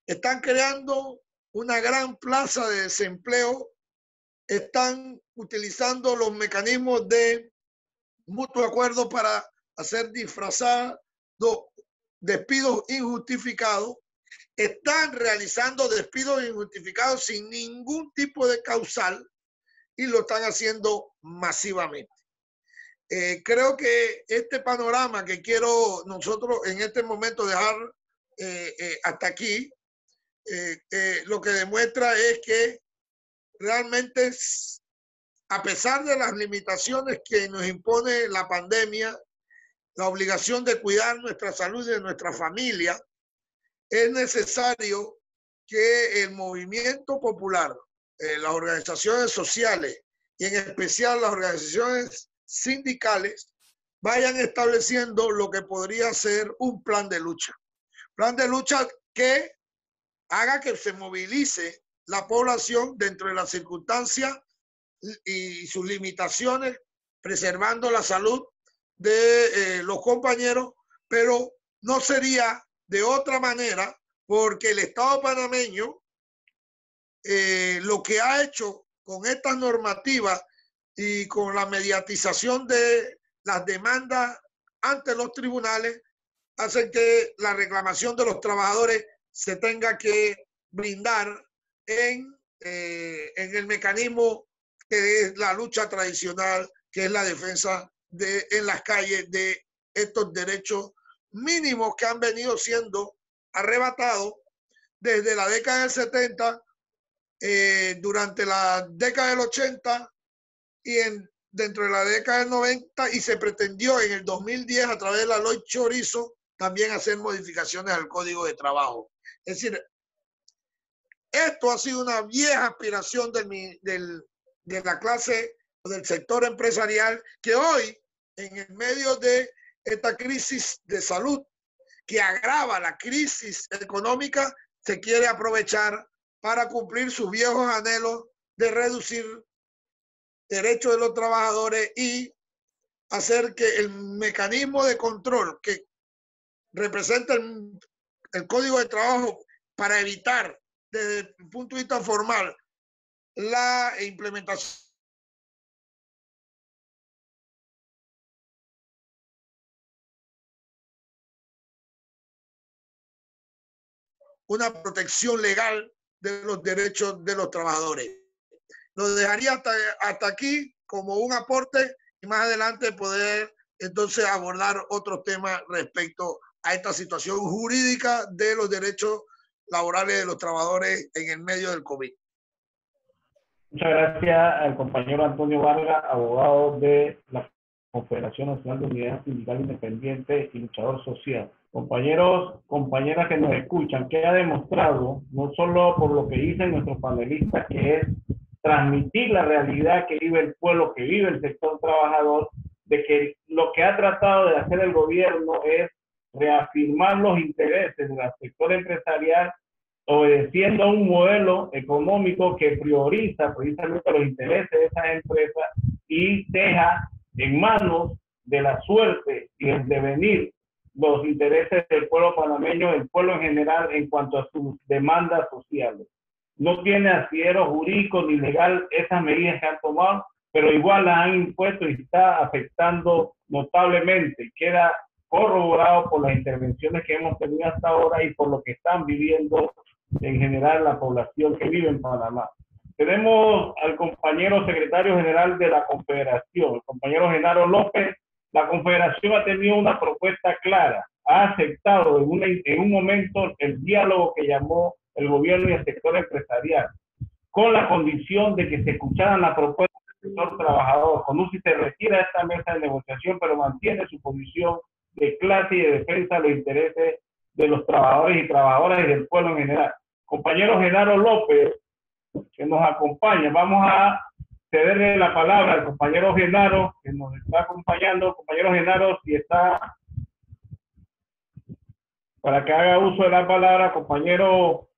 están creando una gran plaza de desempleo, están utilizando los mecanismos de mutuo acuerdo para hacer disfrazados despidos injustificados, están realizando despidos injustificados sin ningún tipo de causal y lo están haciendo masivamente. Creo que este panorama que quiero nosotros en este momento dejar hasta aquí, lo que demuestra es que realmente, a pesar de las limitaciones que nos impone la pandemia, la obligación de cuidar nuestra salud y de nuestra familia, es necesario que el movimiento popular, las organizaciones sociales y en especial las organizaciones sindicales vayan estableciendo lo que podría ser un plan de lucha. Plan de lucha que haga que se movilice la población dentro de las circunstancias y sus limitaciones, preservando la salud de los compañeros, pero no sería de otra manera, porque el Estado panameño lo que ha hecho con estas normativas y con la mediatización de las demandas ante los tribunales, hace que la reclamación de los trabajadores se tenga que brindar en el mecanismo que es la lucha tradicional, que es la defensa en las calles de estos derechos mínimos que han venido siendo arrebatados desde la década del 70, durante la década del 80 y dentro de la década del 90, y se pretendió en el 2010 a través de la ley Chorizo también hacer modificaciones al Código de Trabajo. Es decir, esto ha sido una vieja aspiración de la clase o del sector empresarial, que hoy, en el medio de esta crisis de salud que agrava la crisis económica, se quiere aprovechar para cumplir sus viejos anhelos de reducir derechos de los trabajadores y hacer que el mecanismo de control que representa el Código de Trabajo para evitar desde el punto de vista formal la implementación una protección legal de los derechos de los trabajadores. Lo dejaría hasta aquí como un aporte y más adelante poder entonces abordar otros temas respecto a esta situación jurídica de los derechos laborales de los trabajadores en el medio del COVID. Muchas gracias al compañero Antonio Vargas, abogado de la Confederación Nacional de Unidades Sindicales Independientes y luchador social. Compañeros, compañeras que nos escuchan, que ha demostrado, no solo por lo que dicen nuestros panelistas, que es transmitir la realidad que vive el pueblo, que vive el sector trabajador, de que lo que ha tratado de hacer el gobierno es reafirmar los intereses del sector empresarial, obedeciendo a un modelo económico que prioriza precisamente los intereses de esas empresas y deja en manos de la suerte y el devenir los intereses del pueblo panameño, del pueblo en general, en cuanto a sus demandas sociales. No tiene asidero jurídico ni legal esas medidas que han tomado, pero igual las han impuesto y está afectando notablemente. Queda corroborado por las intervenciones que hemos tenido hasta ahora y por lo que están viviendo en general la población que vive en Panamá. Tenemos al compañero secretario general de la Confederación, el compañero Genaro López. La Confederación ha tenido una propuesta clara, ha aceptado en un momento el diálogo que llamó el gobierno y el sector empresarial, con la condición de que se escucharan las propuestas del sector trabajador. CONUSI se retira de esta mesa de negociación, pero mantiene su posición de clase y de defensa de los intereses de los trabajadores y trabajadoras y del pueblo en general. Compañero Genaro López, que nos acompaña, vamos a cederle la palabra al compañero Genaro, que nos está acompañando. Compañero Genaro, si está, para que haga uso de la palabra, compañero.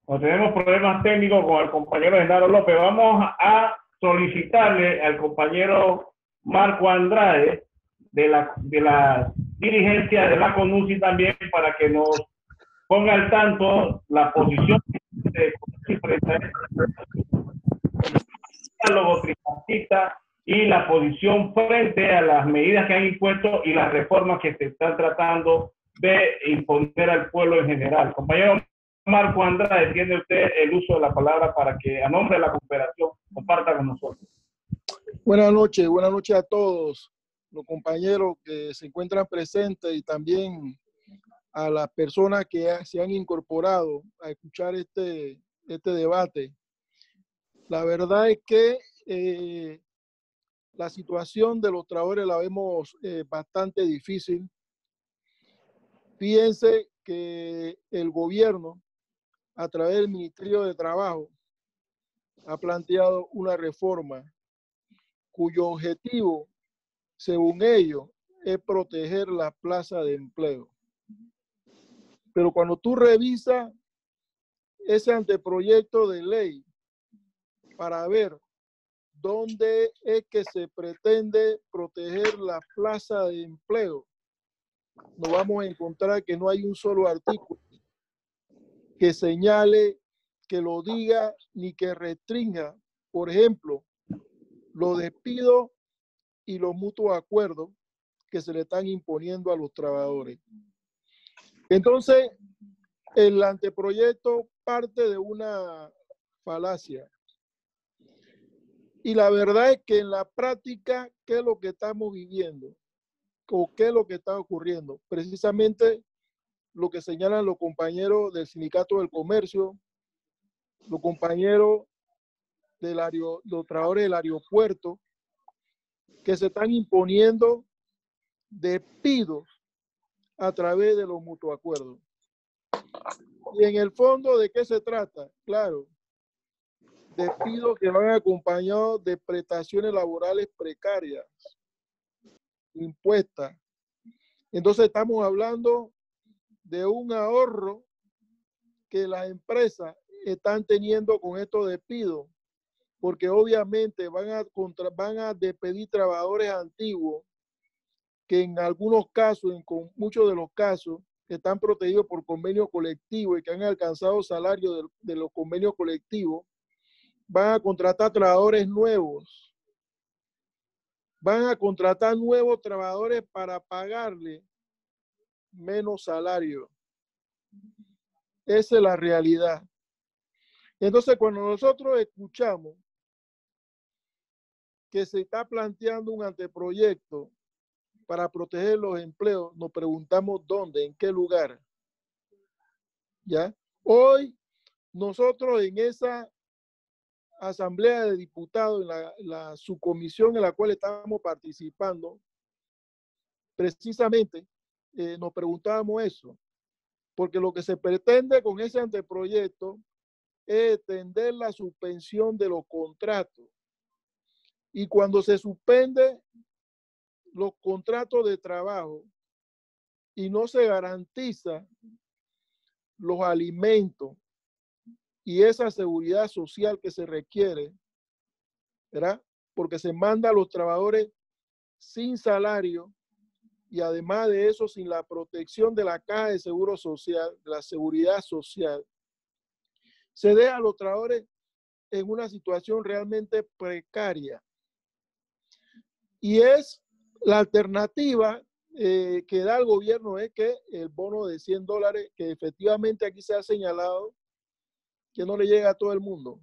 No tenemos problemas técnicos con el compañero Genaro López. Vamos a solicitarle al compañero Marco Andrade de la dirigencia de la CONUSI también para que nos ponga al tanto la posición de diálogo tripartita y la posición frente a las medidas que han impuesto y las reformas que se están tratando de imponer al pueblo en general. Compañero Marco Andrade, tiene usted el uso de la palabra para que a nombre de la cooperación comparta con nosotros. Buenas noches a todos los compañeros que se encuentran presentes y también a las personas que se han incorporado a escuchar este debate. La verdad es que la situación de los trabajadores la vemos bastante difícil. Fíjense que el gobierno, a través del Ministerio de Trabajo, ha planteado una reforma cuyo objetivo, según ellos, es proteger la plaza de empleo. Pero cuando tú revisas ese anteproyecto de ley para ver dónde es que se pretende proteger la plaza de empleo, nos vamos a encontrar que no hay un solo artículo que señale, que lo diga, ni que restrinja, por ejemplo, los despidos y los mutuos acuerdos que se le están imponiendo a los trabajadores. Entonces, el anteproyecto parte de una falacia. Y la verdad es que en la práctica, ¿qué es lo que estamos viviendo? ¿O qué es lo que está ocurriendo? Precisamente lo que señalan los compañeros del Sindicato del Comercio, los compañeros los trabajadores del aeropuerto, que se están imponiendo despidos a través de los mutuacuerdos. Y en el fondo, ¿de qué se trata? Claro, despidos que van acompañados de prestaciones laborales precarias, impuestas. Entonces estamos hablando de un ahorro que las empresas están teniendo con estos despidos, porque obviamente van a despedir trabajadores antiguos que en algunos casos, en muchos de los casos, están protegidos por convenios colectivos y que han alcanzado salarios de los convenios colectivos. Van a contratar trabajadores nuevos. Van a contratar nuevos trabajadores para pagarle menos salario. Esa es la realidad. Entonces, cuando nosotros escuchamos que se está planteando un anteproyecto para proteger los empleos, nos preguntamos dónde, en qué lugar. ¿Ya? Hoy, nosotros en esa Asamblea de Diputados, en la subcomisión en la cual estamos participando, precisamente nos preguntábamos eso, porque lo que se pretende con ese anteproyecto es extender la suspensión de los contratos. Y cuando se suspende los contratos de trabajo y no se garantiza los alimentos y esa seguridad social que se requiere, ¿verdad? Porque se manda a los trabajadores sin salario y además de eso sin la protección de la caja de seguro social, de la seguridad social, se deja a los trabajadores en una situación realmente precaria. Y es la alternativa que da el gobierno es que el bono de $100, que efectivamente aquí se ha señalado que no le llega a todo el mundo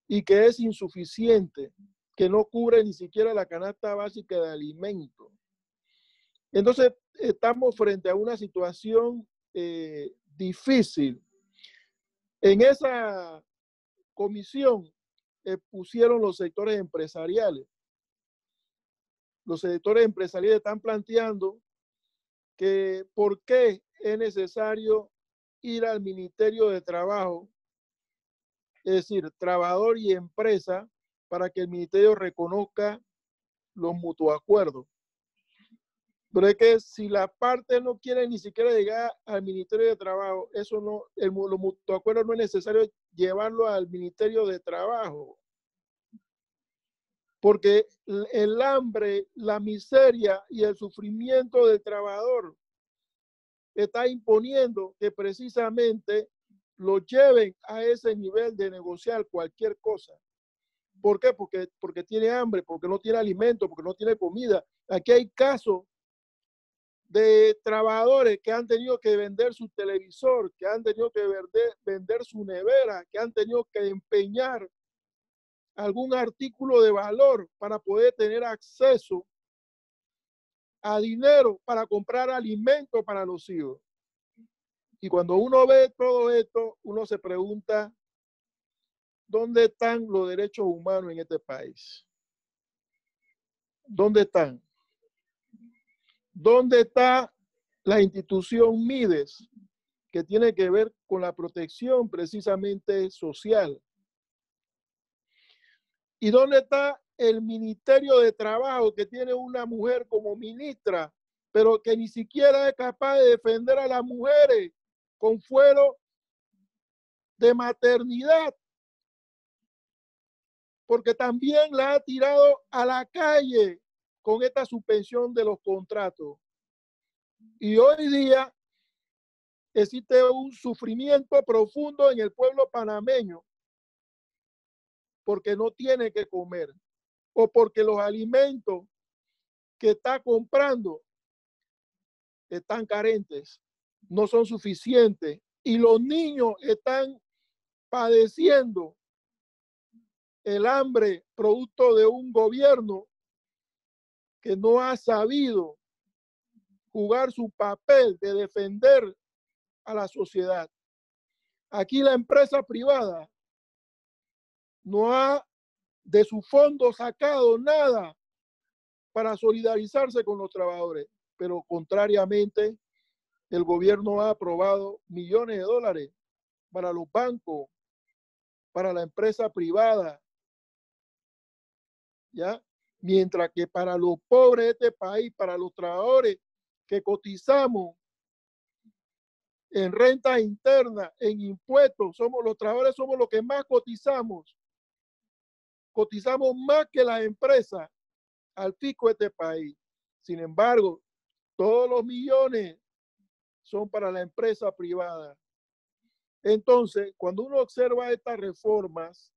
y que es insuficiente, que no cubre ni siquiera la canasta básica de alimentos. Entonces, estamos frente a una situación difícil. En esa comisión pusieron los sectores empresariales. Los sectores empresariales están planteando que por qué es necesario ir al Ministerio de Trabajo, es decir, trabajador y empresa, para que el ministerio reconozca los mutuacuerdos. Pero es que si la parte no quiere ni siquiera llegar al Ministerio de Trabajo, eso no, los mutuacuerdos no es necesario llevarlo al Ministerio de Trabajo. Porque el hambre, la miseria y el sufrimiento del trabajador está imponiendo que precisamente lo lleven a ese nivel de negociar cualquier cosa. ¿Por qué? Porque tiene hambre, porque no tiene alimento, porque no tiene comida. Aquí hay casos de trabajadores que han tenido que vender su televisor, que han tenido que vender su nevera, que han tenido que empeñar algún artículo de valor para poder tener acceso a dinero para comprar alimento para los hijos. Y cuando uno ve todo esto, uno se pregunta, ¿dónde están los derechos humanos en este país? ¿Dónde están? ¿Dónde está la institución Mides, que tiene que ver con la protección precisamente social? ¿Y dónde está el Ministerio de Trabajo, que tiene una mujer como ministra, pero que ni siquiera es capaz de defender a las mujeres con fuero de maternidad? Porque también la ha tirado a la calle con esta suspensión de los contratos. Y hoy día existe un sufrimiento profundo en el pueblo panameño porque no tiene que comer o porque los alimentos que está comprando están carentes, no son suficientes, y los niños están padeciendo el hambre producto de un gobierno que no ha sabido jugar su papel de defender a la sociedad. Aquí la empresa privada no ha de su fondo sacado nada para solidarizarse con los trabajadores, pero contrariamente el gobierno ha aprobado millones de dólares para los bancos, para la empresa privada, ¿ya? Mientras que para los pobres de este país, para los trabajadores que cotizamos en renta interna, en impuestos, los trabajadores somos los que más cotizamos más que las empresas al fisco de este país. Sin embargo, todos los millones son para la empresa privada. Entonces, cuando uno observa estas reformas,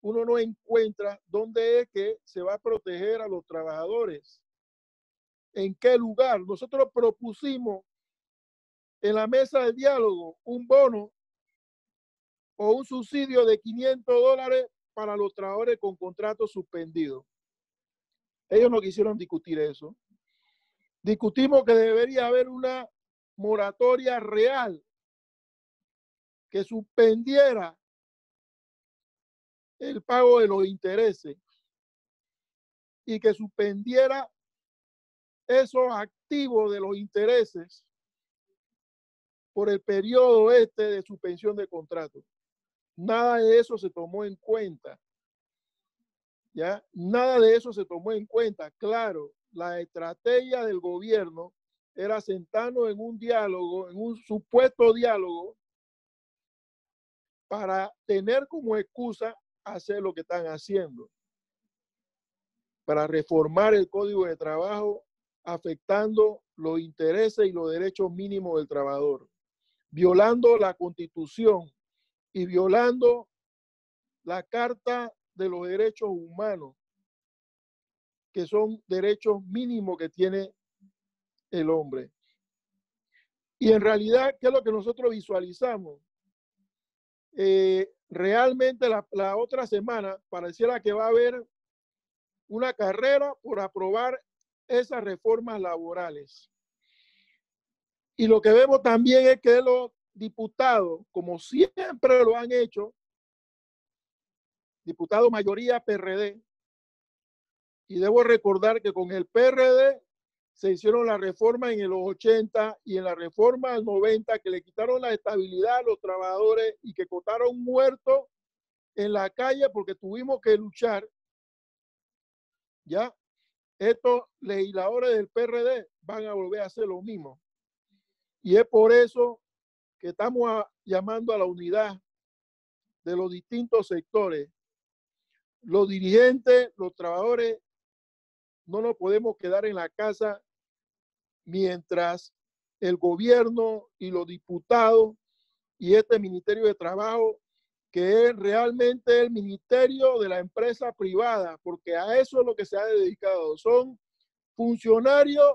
uno no encuentra dónde es que se va a proteger a los trabajadores. ¿En qué lugar? Nosotros propusimos en la mesa de diálogo un bono o un subsidio de $500 para los trabajadores con contratos suspendidos. Ellos no quisieron discutir eso. Discutimos que debería haber una moratoria real que suspendiera el pago de los intereses y que suspendiera esos activos de los intereses por el periodo de suspensión de contrato. Nada de eso se tomó en cuenta. ¿Ya? Nada de eso se tomó en cuenta. Claro, la estrategia del gobierno era sentarnos en un diálogo, en un supuesto diálogo, para tener como excusa hacer lo que están haciendo, para reformar el Código de Trabajo, afectando los intereses y los derechos mínimos del trabajador, violando la Constitución y violando la Carta de los Derechos Humanos, que son derechos mínimos que tiene el hombre. Y en realidad, ¿qué es lo que nosotros visualizamos? Realmente la otra semana pareciera que va a haber una carrera por aprobar esas reformas laborales. Y lo que vemos también es que los diputados, como siempre lo han hecho, diputados mayoría PRD, y debo recordar que con el PRD se hicieron la reforma en los 80 y en la reforma del 90 que le quitaron la estabilidad a los trabajadores y que costaron muertos en la calle porque tuvimos que luchar, ya estos legisladores del PRD van a volver a hacer lo mismo. Y es por eso que estamos llamando a la unidad de los distintos sectores. Los dirigentes, los trabajadores, no nos podemos quedar en la casa mientras el gobierno y los diputados y este Ministerio de Trabajo, que es realmente el ministerio de la empresa privada, porque a eso es lo que se ha dedicado. Son funcionarios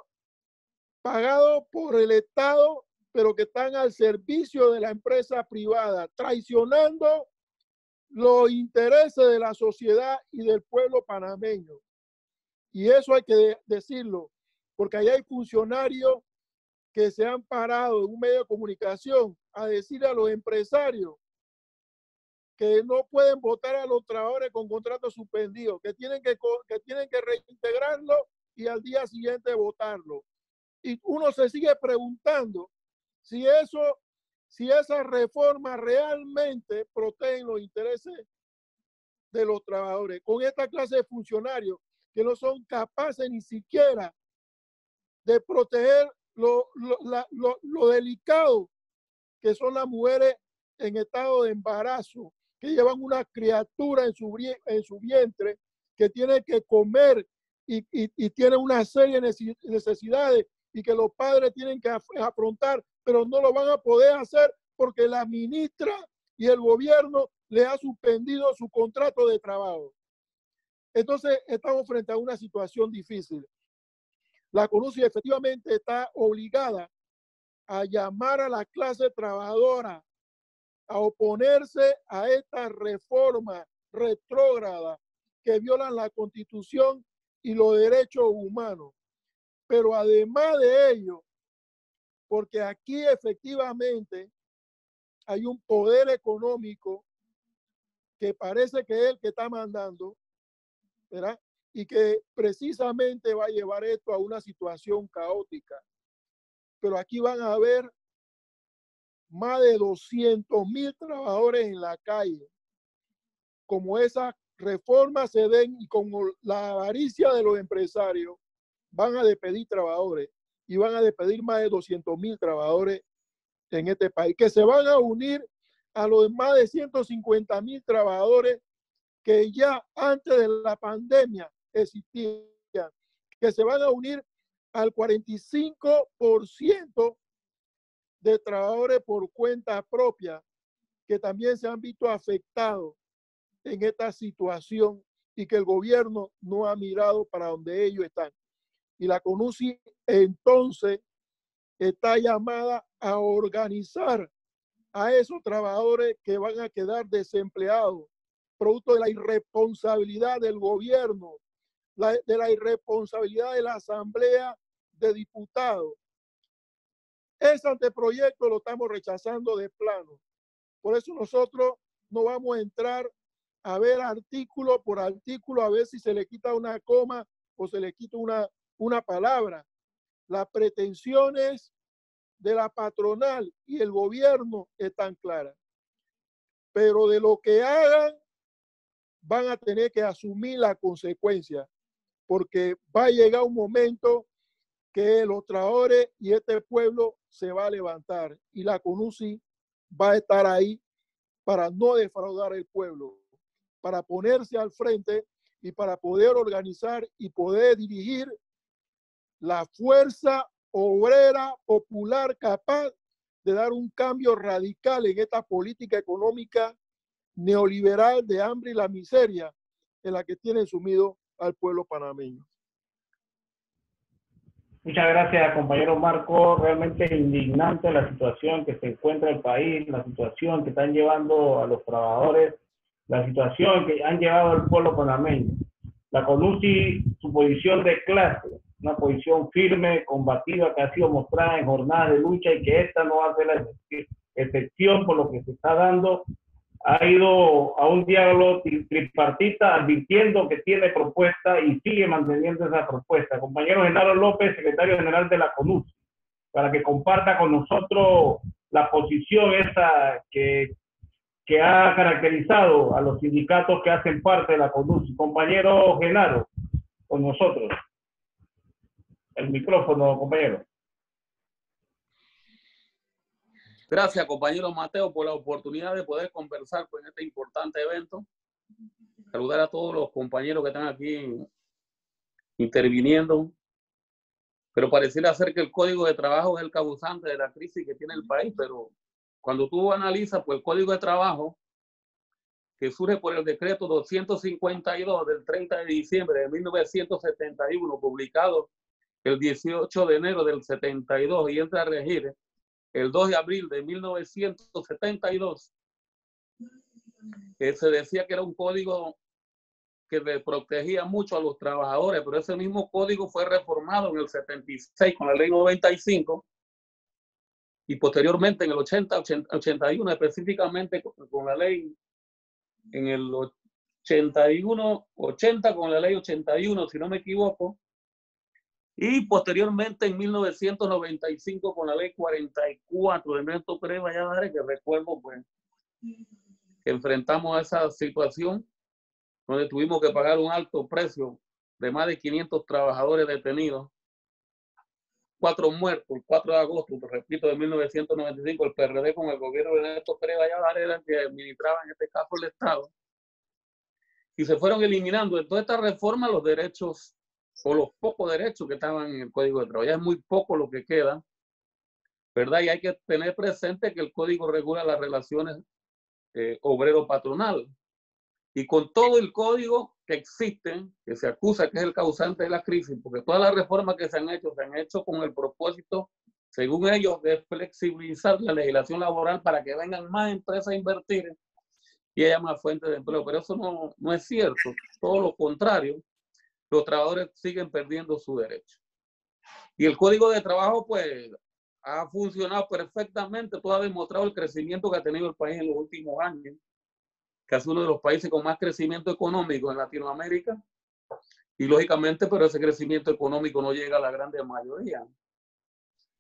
pagados por el Estado, pero que están al servicio de la empresa privada, traicionando los intereses de la sociedad y del pueblo panameño. Y eso hay que decirlo, porque ahí hay funcionarios que se han parado en un medio de comunicación a decir a los empresarios que no pueden votar a los trabajadores con contratos suspendidos, que tienen que reintegrarlo y al día siguiente votarlo. Y uno se sigue preguntando si esa reforma realmente protege los intereses de los trabajadores, con esta clase de funcionarios que no son capaces ni siquiera de proteger lo delicado que son las mujeres en estado de embarazo, que llevan una criatura en su vientre, que tiene que comer y tiene una serie de necesidades y que los padres tienen que afrontar, pero no lo van a poder hacer porque la ministra y el gobierno le ha suspendido su contrato de trabajo. Entonces, estamos frente a una situación difícil. La CONUSI efectivamente está obligada a llamar a la clase trabajadora a oponerse a esta reforma retrógrada que violan la Constitución y los derechos humanos. Pero además de ello, porque aquí efectivamente hay un poder económico que parece que es el que está mandando, ¿verdad? Y que precisamente va a llevar esto a una situación caótica. Pero aquí van a haber más de 200,000 trabajadores en la calle. Como esas reformas se den y como la avaricia de los empresarios, van a despedir trabajadores y van a despedir más de 200,000 trabajadores en este país, que se van a unir a los más de 150,000 trabajadores que ya antes de la pandemia existían, que se van a unir al 45% de trabajadores por cuenta propia, que también se han visto afectados en esta situación y que el gobierno no ha mirado para donde ellos están. Y la CONUSI entonces está llamada a organizar a esos trabajadores que van a quedar desempleados, producto de la irresponsabilidad del gobierno, de la irresponsabilidad de la Asamblea de Diputados. Ese anteproyecto lo estamos rechazando de plano. Por eso nosotros no vamos a entrar a ver artículo por artículo, a ver si se le quita una coma o se le quita una palabra. Las pretensiones de la patronal y el gobierno están claras. Pero de lo que hagan, van a tener que asumir la consecuencia, porque va a llegar un momento que los trabajadores y este pueblo se va a levantar y la CONUSI va a estar ahí para no defraudar al pueblo, para ponerse al frente y para poder organizar y poder dirigir la fuerza obrera popular capaz de dar un cambio radical en esta política económica neoliberal de hambre y la miseria en la que tienen sumido al pueblo panameño. Muchas gracias, compañero Marco. Realmente indignante la situación que se encuentra el país, la situación que están llevando a los trabajadores, la situación que han llevado al pueblo panameño. La CONUSI, su posición de clase, una posición firme, combativa, que ha sido mostrada en jornadas de lucha y que esta no va a ser la excepción por lo que se está dando ha ido a un diálogo tripartita advirtiendo que tiene propuesta y sigue manteniendo esa propuesta. Compañero Genaro López, secretario general de la CONUS, para que comparta con nosotros la posición esa que ha caracterizado a los sindicatos que hacen parte de la CONUS. Compañero Genaro, con nosotros. El micrófono, compañero. Gracias, compañero Mateo, por la oportunidad de poder conversar con este importante evento. Saludar a todos los compañeros que están aquí interviniendo. Pero pareciera ser que el Código de Trabajo es el causante de la crisis que tiene el país, pero cuando tú analizas, pues el Código de Trabajo que surge por el decreto 252 del 30 de diciembre de 1971, publicado el 18 de enero del 72 y entra a regir el 2 de abril de 1972, se decía que era un código que protegía mucho a los trabajadores, pero ese mismo código fue reformado en el 76 con la ley 95 y posteriormente en el 81 específicamente con la ley, en el 80 con la ley 81, si no me equivoco, y posteriormente en 1995 con la ley 44 de Ernesto Pérez Valladares, que recuerdo pues que enfrentamos a esa situación donde tuvimos que pagar un alto precio de más de 500 trabajadores detenidos, 4 muertos, el 4 de agosto, repito, de 1995, el PRD con el gobierno de Ernesto Pérez Valladares era el que administraba en este caso el Estado, y se fueron eliminando de toda esta reforma los derechos o los pocos derechos que estaban en el Código de Trabajo. Ya es muy poco lo que queda, ¿verdad? Y hay que tener presente que el Código regula las relaciones obrero-patronal. Y con todo el código que existe, que se acusa que es el causante de la crisis, porque todas las reformas que se han hecho con el propósito, según ellos, de flexibilizar la legislación laboral para que vengan más empresas a invertir y haya más fuentes de empleo. Pero eso no es cierto. Todo lo contrario, los trabajadores siguen perdiendo su derecho. Y el Código de Trabajo, pues, ha funcionado perfectamente. Todo ha demostrado el crecimiento que ha tenido el país en los últimos años, que es uno de los países con más crecimiento económico en Latinoamérica. Y lógicamente, pero ese crecimiento económico no llega a la gran mayoría.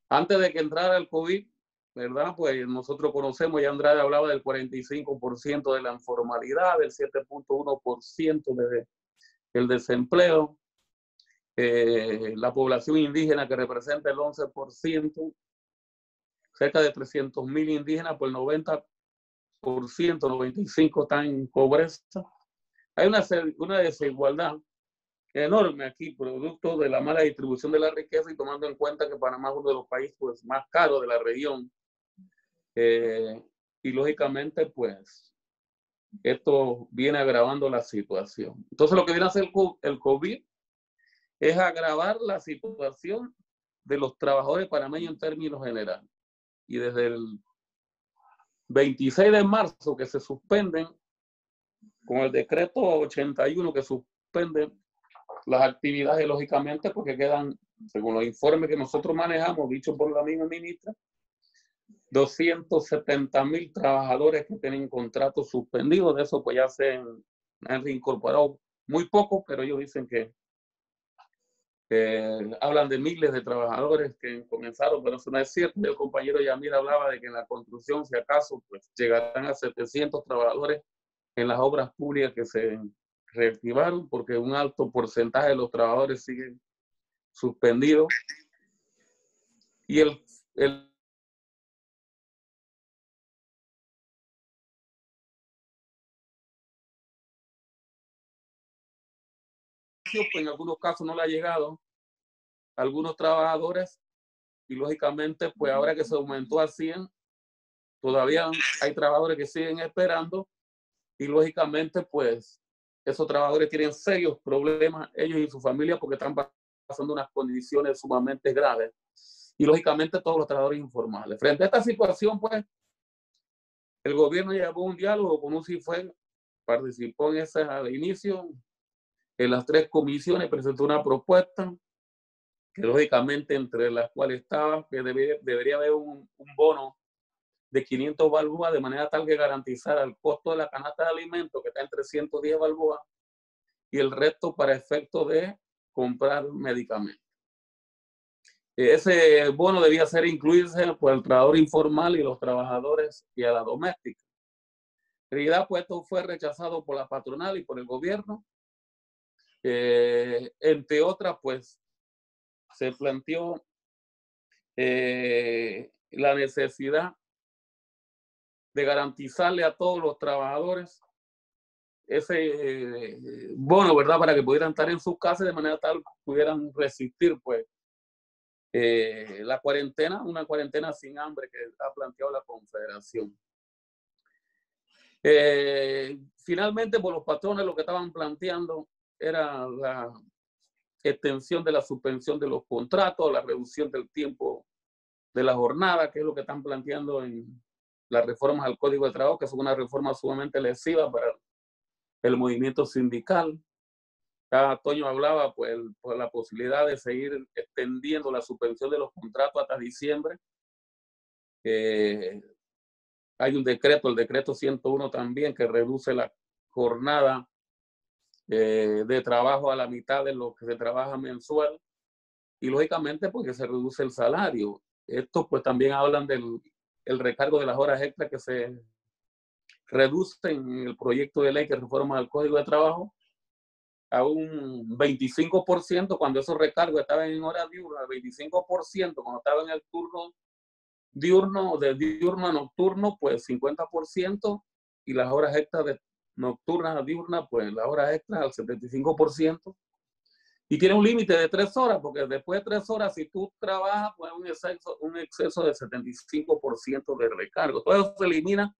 Antes de que entrara el COVID, ¿verdad? Pues nosotros conocemos, ya Andrade hablaba del 45% de la informalidad, del 7.1% del desempleo, la población indígena que representa el 11%, cerca de 300.000 indígenas, pues el 90%, 95% están en pobreza. Hay una desigualdad enorme aquí, producto de la mala distribución de la riqueza y tomando en cuenta que Panamá es uno de los países pues, más caros de la región. Y lógicamente, pues, esto viene agravando la situación. Entonces, lo que viene a hacer el COVID es agravar la situación de los trabajadores panameños en términos generales. Y desde el 26 de marzo que se suspenden, con el decreto 81 que suspende las actividades, lógicamente, porque quedan, según los informes que nosotros manejamos, dicho por la misma ministra, 270.000 trabajadores que tienen contratos suspendidos. De eso pues ya se han reincorporado muy pocos, pero ellos dicen que hablan de miles de trabajadores que comenzaron, pero eso no es cierto. El compañero Yamir hablaba de que en la construcción, si acaso, pues llegarán a 700 trabajadores en las obras públicas que se reactivaron, porque un alto porcentaje de los trabajadores siguen suspendidos. Y el pues en algunos casos no le ha llegado a algunos trabajadores y lógicamente pues ahora que se aumentó a 100, todavía hay trabajadores que siguen esperando y lógicamente pues esos trabajadores tienen serios problemas, ellos y su familia, porque están pasando unas condiciones sumamente graves y lógicamente todos los trabajadores informales. Frente a esta situación pues el gobierno llevó un diálogo con un CIFEN, participó en ese al inicio, en las 3 comisiones presentó una propuesta que lógicamente entre las cuales estaba que debería haber un bono de 500 balboas, de manera tal que garantizara el costo de la canasta de alimentos, que está en 310 balboas, y el resto para efecto de comprar medicamentos. Ese bono debía ser incluirse por el trabajador informal y los trabajadores y a la doméstica. En realidad, pues esto fue rechazado por la patronal y por el gobierno. Entre otras, pues se planteó la necesidad de garantizarle a todos los trabajadores ese bono, ¿verdad? Para que pudieran estar en sus casas de manera tal que pudieran resistir, pues, la cuarentena, una cuarentena sin hambre que ha planteado la Confederación. Finalmente, por los patrones lo que estaban planteando era la extensión de la suspensión de los contratos, la reducción del tiempo de la jornada, que es lo que están planteando en las reformas al Código de Trabajo, que son una reforma sumamente lesiva para el movimiento sindical. Ya Toño hablaba pues la posibilidad de seguir extendiendo la suspensión de los contratos hasta diciembre. Hay un decreto, el decreto 101 también, que reduce la jornada de trabajo a la mitad de lo que se trabaja mensual, y lógicamente porque se reduce el salario. Estos pues también hablan del recargo de las horas extras que se reduce en el proyecto de ley que reforma el Código de Trabajo a un 25% cuando esos recargos estaban en horas diurnas, 25% cuando estaban en el turno diurno, de diurno a nocturno, pues 50%, y las horas extras de nocturnas a diurnas, pues las horas extras al 75%. Y tiene un límite de 3 horas, porque después de 3 horas, si tú trabajas, pues un exceso de 75% de recargo. Todo eso se elimina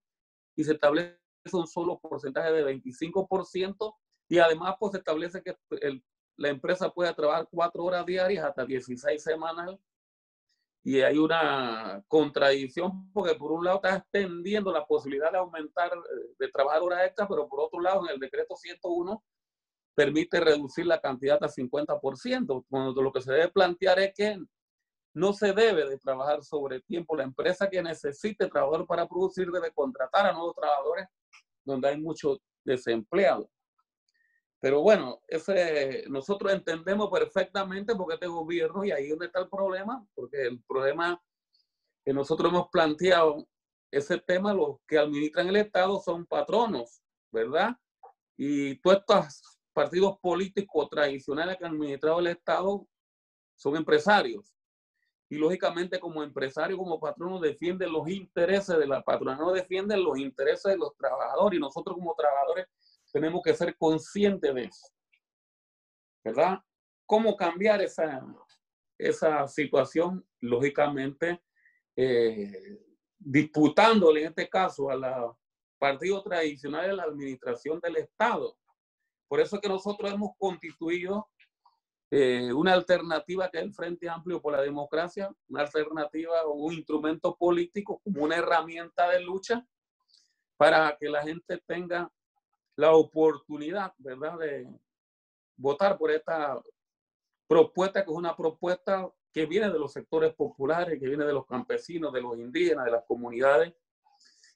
y se establece un solo porcentaje de 25%, y además pues se establece que la empresa puede trabajar 4 horas diarias hasta 16 semanas. Y hay una contradicción, porque por un lado está extendiendo la posibilidad de aumentar, de trabajar horas extras, pero por otro lado en el decreto 101 permite reducir la cantidad a 50%, cuando lo que se debe plantear es que no se debe de trabajar sobre tiempo. La empresa que necesite trabajador para producir debe contratar a nuevos trabajadores donde hay muchos desempleados. Pero bueno, nosotros entendemos perfectamente por qué este gobierno, y ahí es donde está el problema, porque el problema que nosotros hemos planteado, ese tema, los que administran el Estado son patronos, ¿verdad? Y todos estos partidos políticos tradicionales que han administrado el Estado son empresarios. Y lógicamente como empresarios, como patronos, defienden los intereses de la patronal, no defienden los intereses de los trabajadores. Y nosotros como trabajadores tenemos que ser conscientes de eso, ¿verdad? ¿Cómo cambiar esa situación? Lógicamente, disputándole en este caso a los partidos tradicionales de la administración del Estado. Por eso es que nosotros hemos constituido una alternativa que es el Frente Amplio por la Democracia, una alternativa o un instrumento político como una herramienta de lucha para que la gente tenga la oportunidad, ¿verdad?, de votar por esta propuesta, que es una propuesta que viene de los sectores populares, que viene de los campesinos, de los indígenas, de las comunidades.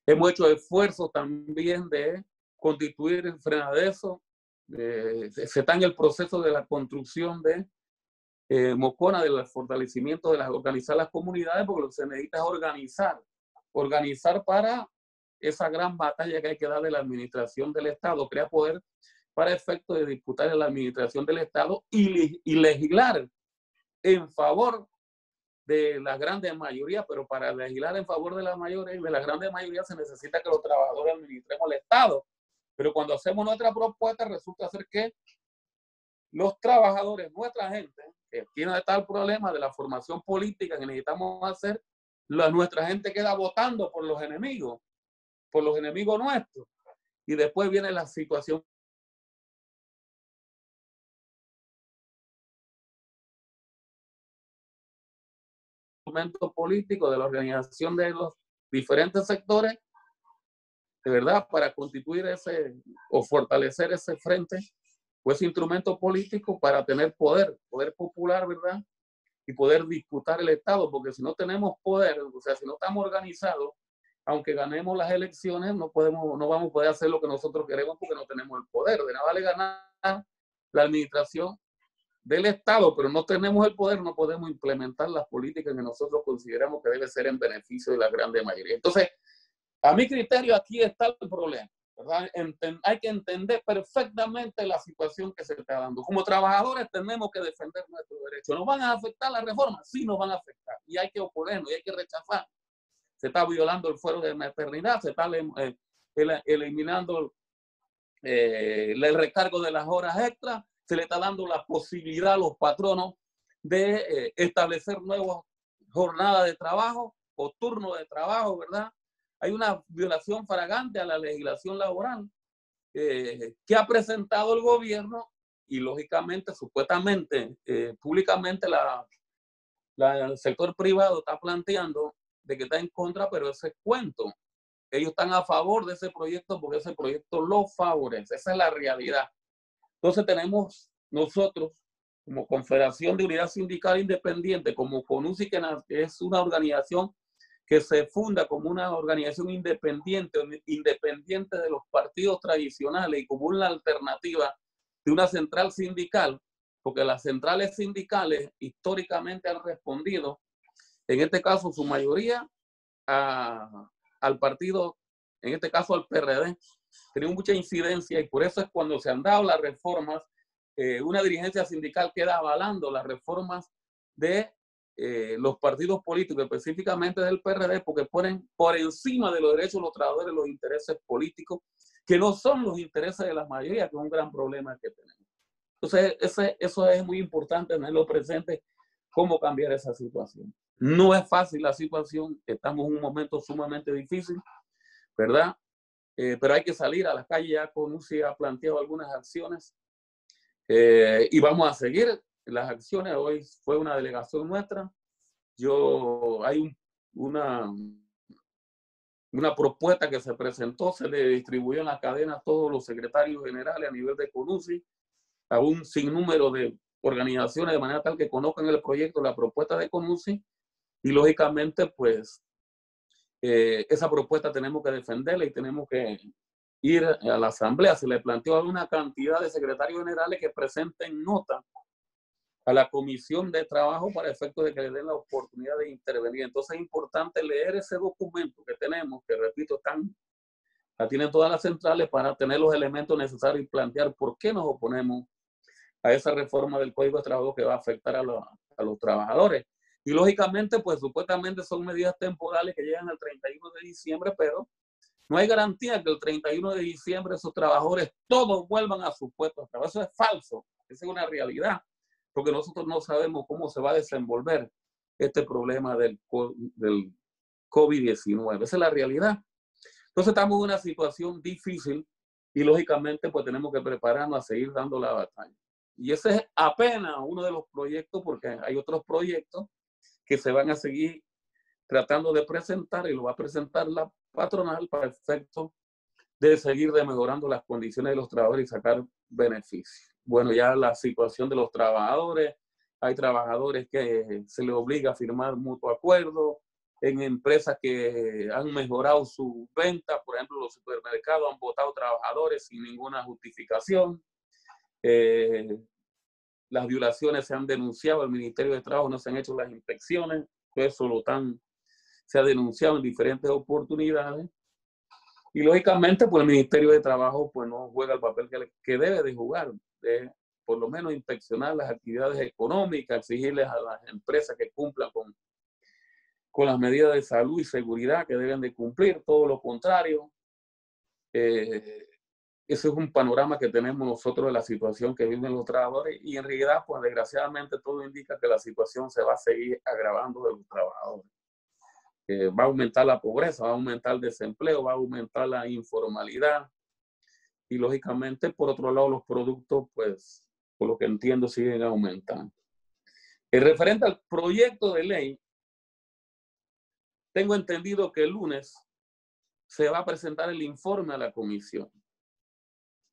Hemos hecho esfuerzos también de constituir el Frenadeso. Se está en el proceso de la construcción de Mocona, del fortalecimiento de organizar las comunidades, porque lo que se necesita es organizar para esa gran batalla que hay que darle a la administración del Estado, crear poder para efecto de disputar en la administración del Estado y legislar en favor de la grande mayoría. Pero para legislar en favor de la mayoría y de la grande mayoría se necesita que los trabajadores administremos el Estado. Pero cuando hacemos nuestra propuesta, resulta ser que los trabajadores, nuestra gente, que tiene tal problema de la formación política que necesitamos hacer, nuestra gente queda votando por los enemigos nuestros. Y después viene la situación político de la organización de los diferentes sectores, de verdad, para constituir o fortalecer ese frente o ese instrumento político para tener poder popular, ¿verdad? Y poder disputar el Estado, porque si no tenemos poder, o sea, si no estamos organizados, aunque ganemos las elecciones, no vamos a poder hacer lo que nosotros queremos porque no tenemos el poder. De nada vale ganar la administración del Estado, pero no tenemos el poder, no podemos implementar las políticas que nosotros consideramos que debe ser en beneficio de la grande mayoría. Entonces, a mi criterio, aquí está el problema, ¿verdad? Hay que entender perfectamente la situación que se está dando. Como trabajadores tenemos que defender nuestros derechos. ¿Nos van a afectar las reformas? Sí, nos van a afectar. Y hay que oponernos, y hay que rechazar. Se está violando el fuero de maternidad, se está eliminando el recargo de las horas extras, se le está dando la posibilidad a los patronos de establecer nuevas jornadas de trabajo o turnos de trabajo, ¿verdad? Hay una violación flagrante a la legislación laboral que ha presentado el gobierno y lógicamente, supuestamente, públicamente el sector privado está planteando de que está en contra, pero ese es cuento. Ellos están a favor de ese proyecto porque ese proyecto lo favorece. Esa es la realidad. Entonces tenemos nosotros, como Confederación de Unidad Sindical Independiente, como CONUSI, que es una organización que se funda como una organización independiente de los partidos tradicionales y como una alternativa de una central sindical, porque las centrales sindicales históricamente han respondido, en este caso su mayoría, al partido, en este caso al PRD, tenía mucha incidencia y por eso es cuando se han dado las reformas, una dirigencia sindical queda avalando las reformas de los partidos políticos, específicamente del PRD, porque ponen por encima de los derechos de los trabajadores los intereses políticos, que no son los intereses de la mayoría, que es un gran problema que tenemos. Entonces, eso es muy importante tenerlo presente, cómo cambiar esa situación. No es fácil la situación, estamos en un momento sumamente difícil, ¿verdad? Pero hay que salir a la calle. Ya CONUSI ha planteado algunas acciones y vamos a seguir las acciones. Hoy fue una delegación nuestra. Hay una propuesta que se presentó, se le distribuyó en la cadena a todos los secretarios generales a nivel de CONUSI, a un sinnúmero de organizaciones, de manera tal que conozcan el proyecto, la propuesta de CONUSI, y lógicamente, pues, esa propuesta tenemos que defenderla y tenemos que ir a la asamblea. Se le planteó a una cantidad de secretarios generales que presenten nota a la comisión de trabajo para efecto de que le den la oportunidad de intervenir. Entonces es importante leer ese documento que tenemos, que repito, la tienen todas las centrales, para tener los elementos necesarios y plantear por qué nos oponemos a esa reforma del Código de Trabajo que va a afectar a los trabajadores. Y lógicamente, pues supuestamente son medidas temporales que llegan al 31 de diciembre, pero no hay garantía que el 31 de diciembre esos trabajadores todos vuelvan a sus puestos de trabajo. Eso es falso, esa es una realidad, porque nosotros no sabemos cómo se va a desenvolver este problema del COVID-19. Esa es la realidad. Entonces estamos en una situación difícil y lógicamente pues tenemos que prepararnos a seguir dando la batalla. Y ese es apenas uno de los proyectos, porque hay otros proyectos que se van a seguir tratando de presentar y lo va a presentar la patronal para efecto de seguir mejorando las condiciones de los trabajadores y sacar beneficios. Bueno, ya la situación de los trabajadores, hay trabajadores que se les obliga a firmar mutuo acuerdo, en empresas que han mejorado su venta, por ejemplo, los supermercados han votado trabajadores sin ninguna justificación. Las violaciones se han denunciado al Ministerio de Trabajo, no se han hecho las inspecciones, eso se ha denunciado en diferentes oportunidades. Y lógicamente, pues el Ministerio de Trabajo pues no juega el papel que debe de jugar, de por lo menos inspeccionar las actividades económicas, exigirles a las empresas que cumplan con las medidas de salud y seguridad que deben de cumplir, todo lo contrario. Ese es un panorama que tenemos nosotros de la situación que viven los trabajadores y en realidad, pues desgraciadamente todo indica que la situación se va a seguir agravando de los trabajadores. Va a aumentar la pobreza, va a aumentar el desempleo, va a aumentar la informalidad y lógicamente, por otro lado, los productos, pues, por lo que entiendo, siguen aumentando. En referente al proyecto de ley, tengo entendido que el lunes se va a presentar el informe a la comisión.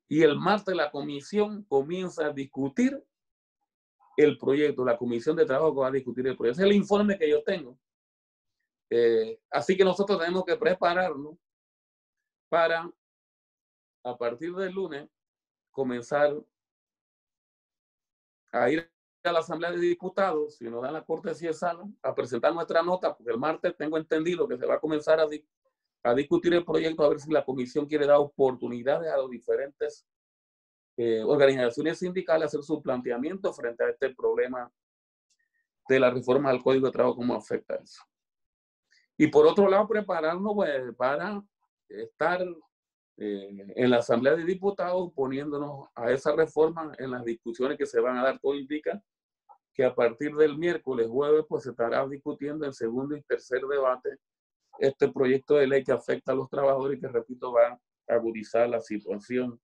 Y el martes la comisión comienza a discutir el proyecto, la comisión de trabajo que va a discutir el proyecto. Ese es el informe que yo tengo. Así que nosotros tenemos que prepararnos para, a partir del lunes, comenzar a ir a la Asamblea de Diputados, si nos dan la cortesía de sala, a presentar nuestra nota, porque el martes tengo entendido que se va a comenzar a discutir el proyecto, a ver si la comisión quiere dar oportunidades a los diferentes organizaciones sindicales a hacer su planteamiento frente a este problema de la reforma al Código de Trabajo, cómo afecta eso. Y por otro lado, prepararnos pues, para estar en la Asamblea de Diputados poniéndonos a esa reforma en las discusiones que se van a dar. Todo indica que a partir del miércoles, jueves, pues se estará discutiendo en segundo y tercer debate este proyecto de ley que afecta a los trabajadores y que, repito, va a agudizar la situación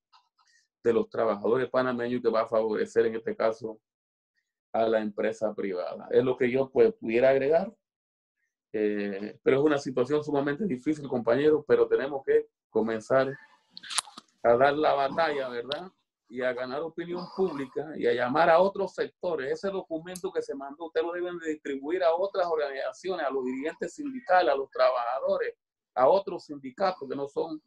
de los trabajadores panameños y que va a favorecer en este caso a la empresa privada. Es lo que yo pues pudiera agregar, pero es una situación sumamente difícil, compañeros, pero tenemos que comenzar a dar la batalla, ¿verdad? Y a ganar opinión pública y a llamar a otros sectores. Ese documento que se mandó, ustedes lo deben de distribuir a otras organizaciones, a los dirigentes sindicales, a los trabajadores, a otros sindicatos que no son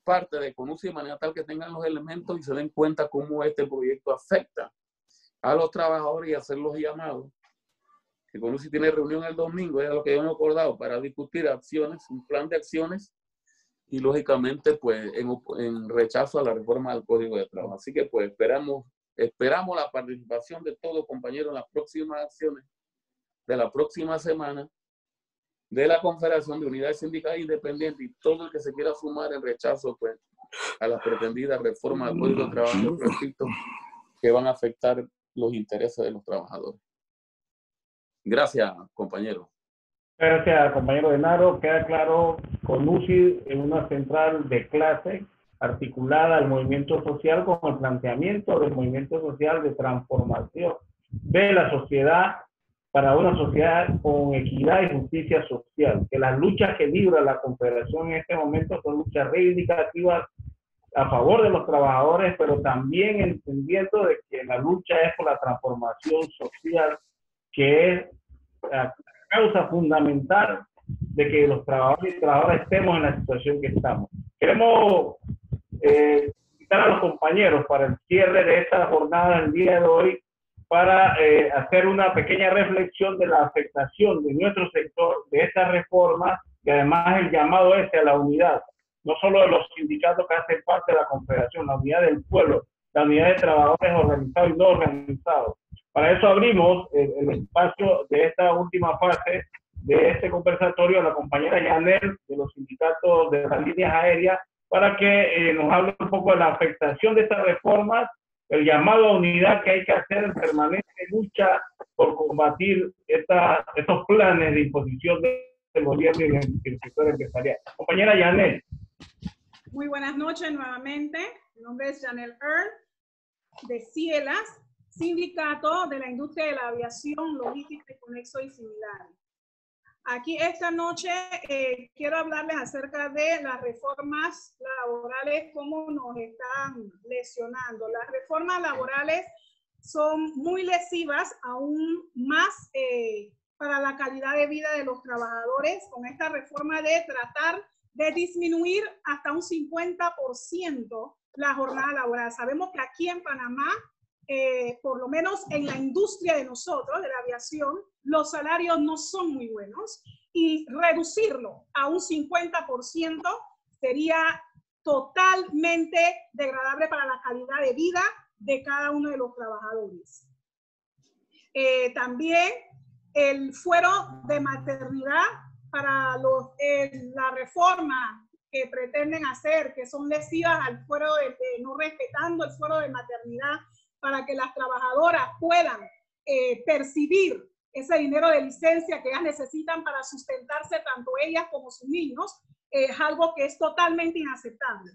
parte de CONUSI, de manera tal que tengan los elementos y se den cuenta cómo este proyecto afecta a los trabajadores y hacer los llamados. Que CONUSI tiene reunión el domingo, es lo que hemos acordado, para discutir acciones, un plan de acciones y lógicamente pues en rechazo a la reforma del Código de Trabajo. Así que pues esperamos la participación de todos, compañeros, en las próximas acciones de la próxima semana de la Confederación de Unidades Sindicales Independientes y todo el que se quiera sumar en rechazo pues a la pretendida reforma del Código de Trabajo, repito, que van a afectar los intereses de los trabajadores. Gracias, compañero. Gracias, compañero Genaro. Queda claro, CONUSI es una central de clase articulada al movimiento social con el planteamiento del movimiento social de transformación de la sociedad para una sociedad con equidad y justicia social. Que las luchas que libra la Confederación en este momento son luchas reivindicativas a favor de los trabajadores, pero también entendiendo de que la lucha es por la transformación social, que es la causa fundamental de que los trabajadores y trabajadoras estemos en la situación que estamos. Queremos invitar a los compañeros para el cierre de esta jornada del día de hoy para hacer una pequeña reflexión de la afectación de nuestro sector de esta reforma y además el llamado a la unidad, no solo de los sindicatos que hacen parte de la Confederación, la unidad del pueblo, la unidad de trabajadores organizados y no organizados. Para eso abrimos el espacio de esta última fase de este conversatorio a la compañera Yanel de los sindicatos de las líneas aéreas para que nos hable un poco de la afectación de estas reformas, el llamado a unidad que hay que hacer en permanente lucha por combatir estos planes de imposición del gobierno y del sector empresarial. Compañera Yanel. Muy buenas noches nuevamente. Mi nombre es Janel Earl de CIELAS, Sindicato de la Industria de la Aviación, Logística y Conexo y similares. Aquí esta noche quiero hablarles acerca de las reformas laborales, cómo nos están lesionando. Las reformas laborales son muy lesivas, aún más para la calidad de vida de los trabajadores, con esta reforma de tratar de disminuir hasta un 50% la jornada laboral. Sabemos que aquí en Panamá, por lo menos en la industria de nosotros, de la aviación, los salarios no son muy buenos y reducirlo a un 50% sería totalmente degradable para la calidad de vida de cada uno de los trabajadores. También el fuero de maternidad para la reforma que pretenden hacer, que son lesivas al fuero no respetando el fuero de maternidad para que las trabajadoras puedan percibir ese dinero de licencia que ellas necesitan para sustentarse tanto ellas como sus niños, es algo que es totalmente inaceptable.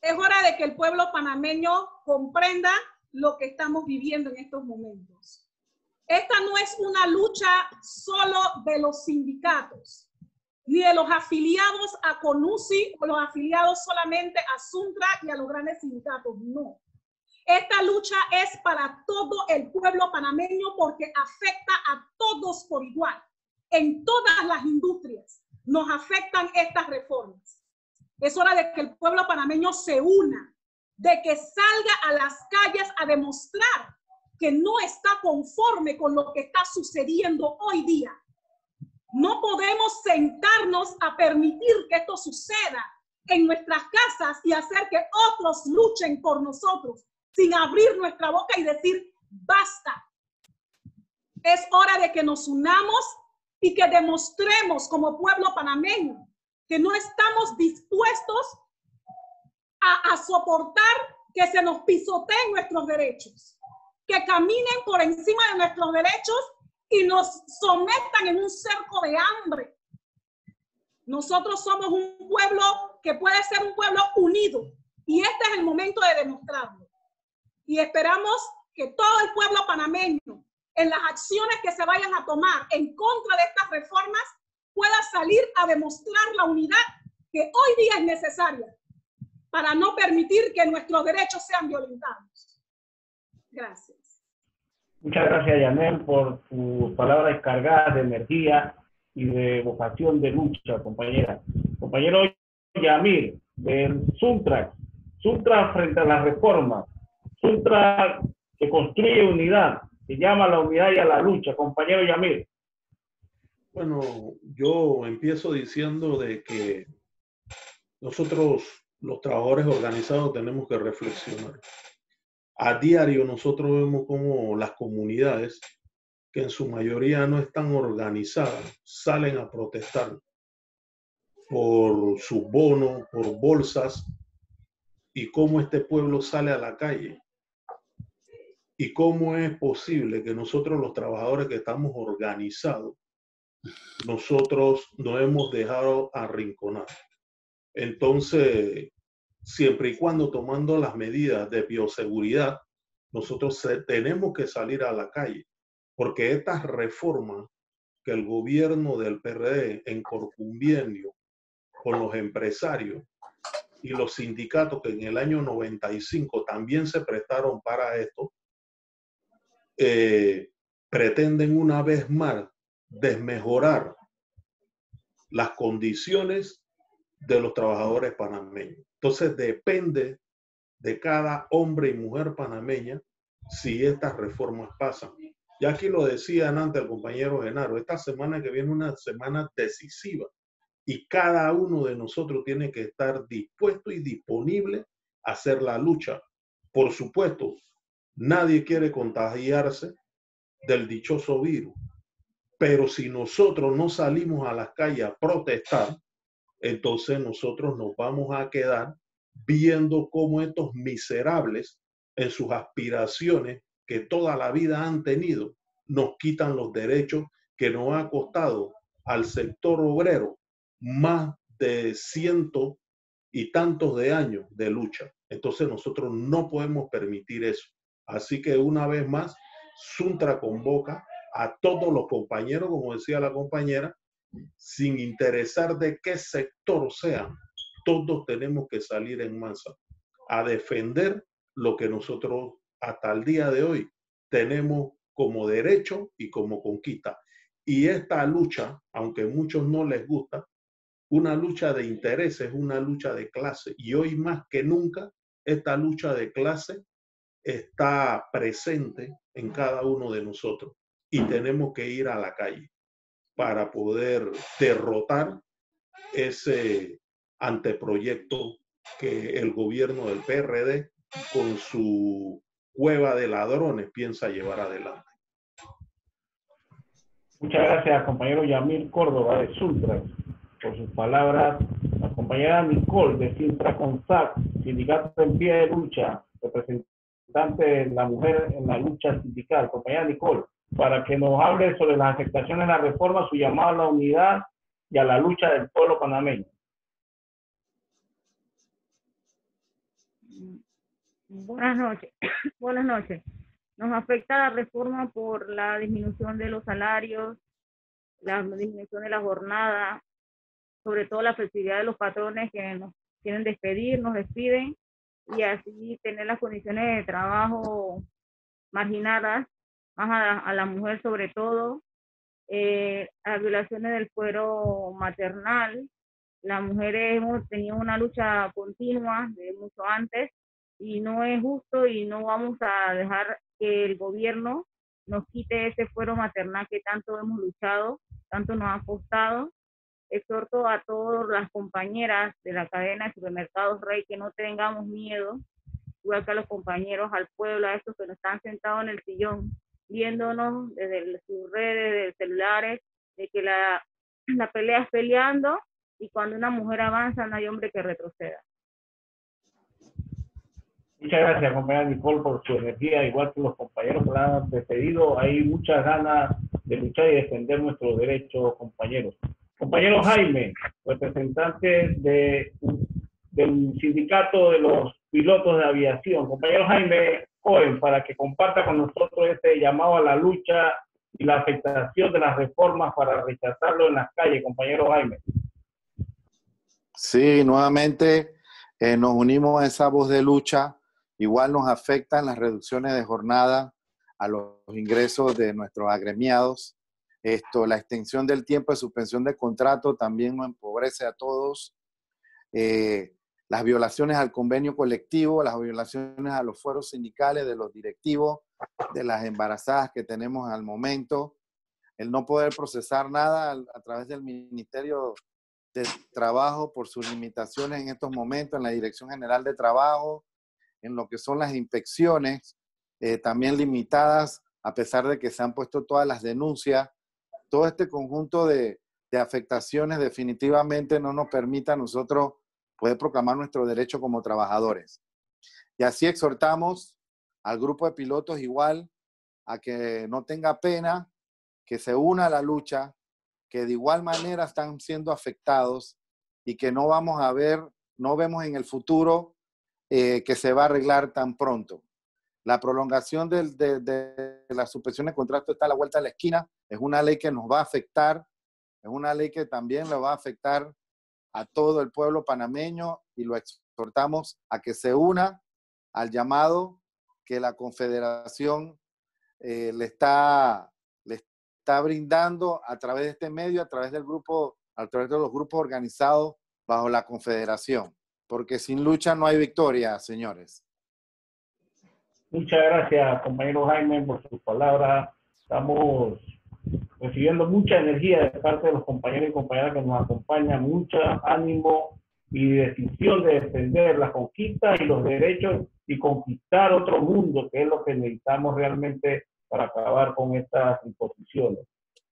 Es hora de que el pueblo panameño comprenda lo que estamos viviendo en estos momentos. Esta no es una lucha solo de los sindicatos, ni de los afiliados a CONUSI o los afiliados solamente a SUNTRA y a los grandes sindicatos, no. Esta lucha es para todo el pueblo panameño porque afecta a todos por igual. en todas las industrias nos afectan estas reformas. Es hora de que el pueblo panameño se una, de que salga a las calles a demostrar que no está conforme con lo que está sucediendo hoy día. No podemos sentarnos a permitir que esto suceda en nuestras casas y hacer que otros luchen por nosotros sin abrir nuestra boca y decir basta. Es hora de que nos unamos y que demostremos como pueblo panameño que no estamos dispuestos a soportar que se nos pisoteen nuestros derechos, que caminen por encima de nuestros derechos y nos sometan en un cerco de hambre. Nosotros somos un pueblo que puede ser un pueblo unido y este es el momento de demostrarlo. Y esperamos que todo el pueblo panameño, en las acciones que se vayan a tomar en contra de estas reformas, pueda salir a demostrar la unidad que hoy día es necesaria para no permitir que nuestros derechos sean violentados. Gracias. Muchas gracias, Yanel, por tus palabras cargadas de energía y de vocación de lucha, compañera. Compañero Yamir, del Suntra frente a la reforma, Suntra que construye unidad, que llama a la unidad y a la lucha. Compañero Yamir. Bueno, yo empiezo diciendo de que nosotros, los trabajadores organizados, tenemos que reflexionar. A diario nosotros vemos cómo las comunidades, que en su mayoría no están organizadas, salen a protestar por sus bonos, por bolsas, y cómo este pueblo sale a la calle. Y cómo es posible que nosotros, los trabajadores que estamos organizados, nosotros nos hemos dejado arrinconar. Entonces, siempre y cuando tomando las medidas de bioseguridad, nosotros tenemos que salir a la calle, porque estas reformas que el gobierno del PRD, en convenio con los empresarios y los sindicatos, que en el año 95 también se prestaron para esto, pretenden una vez más desmejorar las condiciones de los trabajadores panameños. Entonces depende de cada hombre y mujer panameña si estas reformas pasan. Ya aquí lo decían antes el compañero Genaro, esta semana que viene es una semana decisiva y cada uno de nosotros tiene que estar dispuesto y disponible a hacer la lucha. Por supuesto, nadie quiere contagiarse del dichoso virus, pero si nosotros no salimos a las calles a protestar, entonces nosotros nos vamos a quedar viendo cómo estos miserables en sus aspiraciones que toda la vida han tenido, nos quitan los derechos que nos ha costado al sector obrero más de cientos y tantos de años de lucha. Entonces nosotros no podemos permitir eso. Así que una vez más, Suntra convoca a todos los compañeros, como decía la compañera, sin interesar de qué sector sean, todos tenemos que salir en masa a defender lo que nosotros hasta el día de hoy tenemos como derecho y como conquista. Y esta lucha, aunque a muchos no les gusta, una lucha de intereses, una lucha de clase. Y hoy más que nunca, esta lucha de clase está presente en cada uno de nosotros. Y tenemos que ir a la calle para poder derrotar ese anteproyecto que el gobierno del PRD con su cueva de ladrones piensa llevar adelante. Muchas gracias, compañero Yamil Córdoba de Suntra, por sus palabras. La compañera Nicole de Sintra Consac, Sindicato en Pie de Lucha, representante de la mujer en la lucha sindical. Compañera Nicole, para que nos hable sobre las afectaciones de la reforma, su llamado a la unidad y a la lucha del pueblo panameño. Buenas noches. Buenas noches. Nos afecta la reforma por la disminución de los salarios, la disminución de la jornada, sobre todo la flexibilidad de los patrones que nos quieren despedir, nos despiden, y así tener las condiciones de trabajo marginadas, más a la mujer sobre todo, las violaciones del fuero maternal. Las mujeres hemos tenido una lucha continua de mucho antes y no es justo y no vamos a dejar que el gobierno nos quite ese fuero maternal que tanto hemos luchado, tanto nos ha costado. Exhorto a todas las compañeras de la cadena de supermercados Rey que no tengamos miedo, igual que a los compañeros, al pueblo, a estos que nos están sentados en el sillón, viéndonos desde sus redes, desde celulares, de que la pelea es peleando y cuando una mujer avanza no hay hombre que retroceda. Muchas gracias, compañera Nicole, por su energía, igual que los compañeros que la han precedido. Hay muchas ganas de luchar y defender nuestros derechos, compañeros. Compañero Jaime, representante del sindicato de los pilotos de aviación. Compañero Jaime Cohen, para que comparta con nosotros este llamado a la lucha y la afectación de las reformas para rechazarlo en las calles. Compañero Jaime. Sí, nuevamente nos unimos a esa voz de lucha. Igual nos afectan las reducciones de jornada a los ingresos de nuestros agremiados. La extensión del tiempo de suspensión de contrato también nos empobrece a todos. Las violaciones al convenio colectivo, las violaciones a los fueros sindicales de los directivos, de las embarazadas que tenemos al momento, el no poder procesar nada a través del Ministerio de Trabajo por sus limitaciones en estos momentos, en la Dirección General de Trabajo, en lo que son las inspecciones, también limitadas, a pesar de que se han puesto todas las denuncias. Todo este conjunto de afectaciones definitivamente no nos permite a nosotros poder proclamar nuestro derecho como trabajadores. Y así exhortamos al grupo de pilotos igual a que no tenga pena, que se una a la lucha, que de igual manera están siendo afectados y que no vemos en el futuro que se va a arreglar tan pronto. La prolongación de la suspensión de contrato está a la vuelta de la esquina. Es una ley que nos va a afectar, es una ley que también le va a afectar a todo el pueblo panameño y lo exhortamos a que se una al llamado que la Confederación le está brindando a través de este medio, a través de los grupos organizados bajo la Confederación. Porque sin lucha no hay victoria, señores. Muchas gracias, compañero Jaime, por sus palabras. Estamos recibiendo mucha energía de parte de los compañeros y compañeras que nos acompañan, mucho ánimo y decisión de defender las conquistas y los derechos y conquistar otro mundo, que es lo que necesitamos realmente para acabar con estas imposiciones.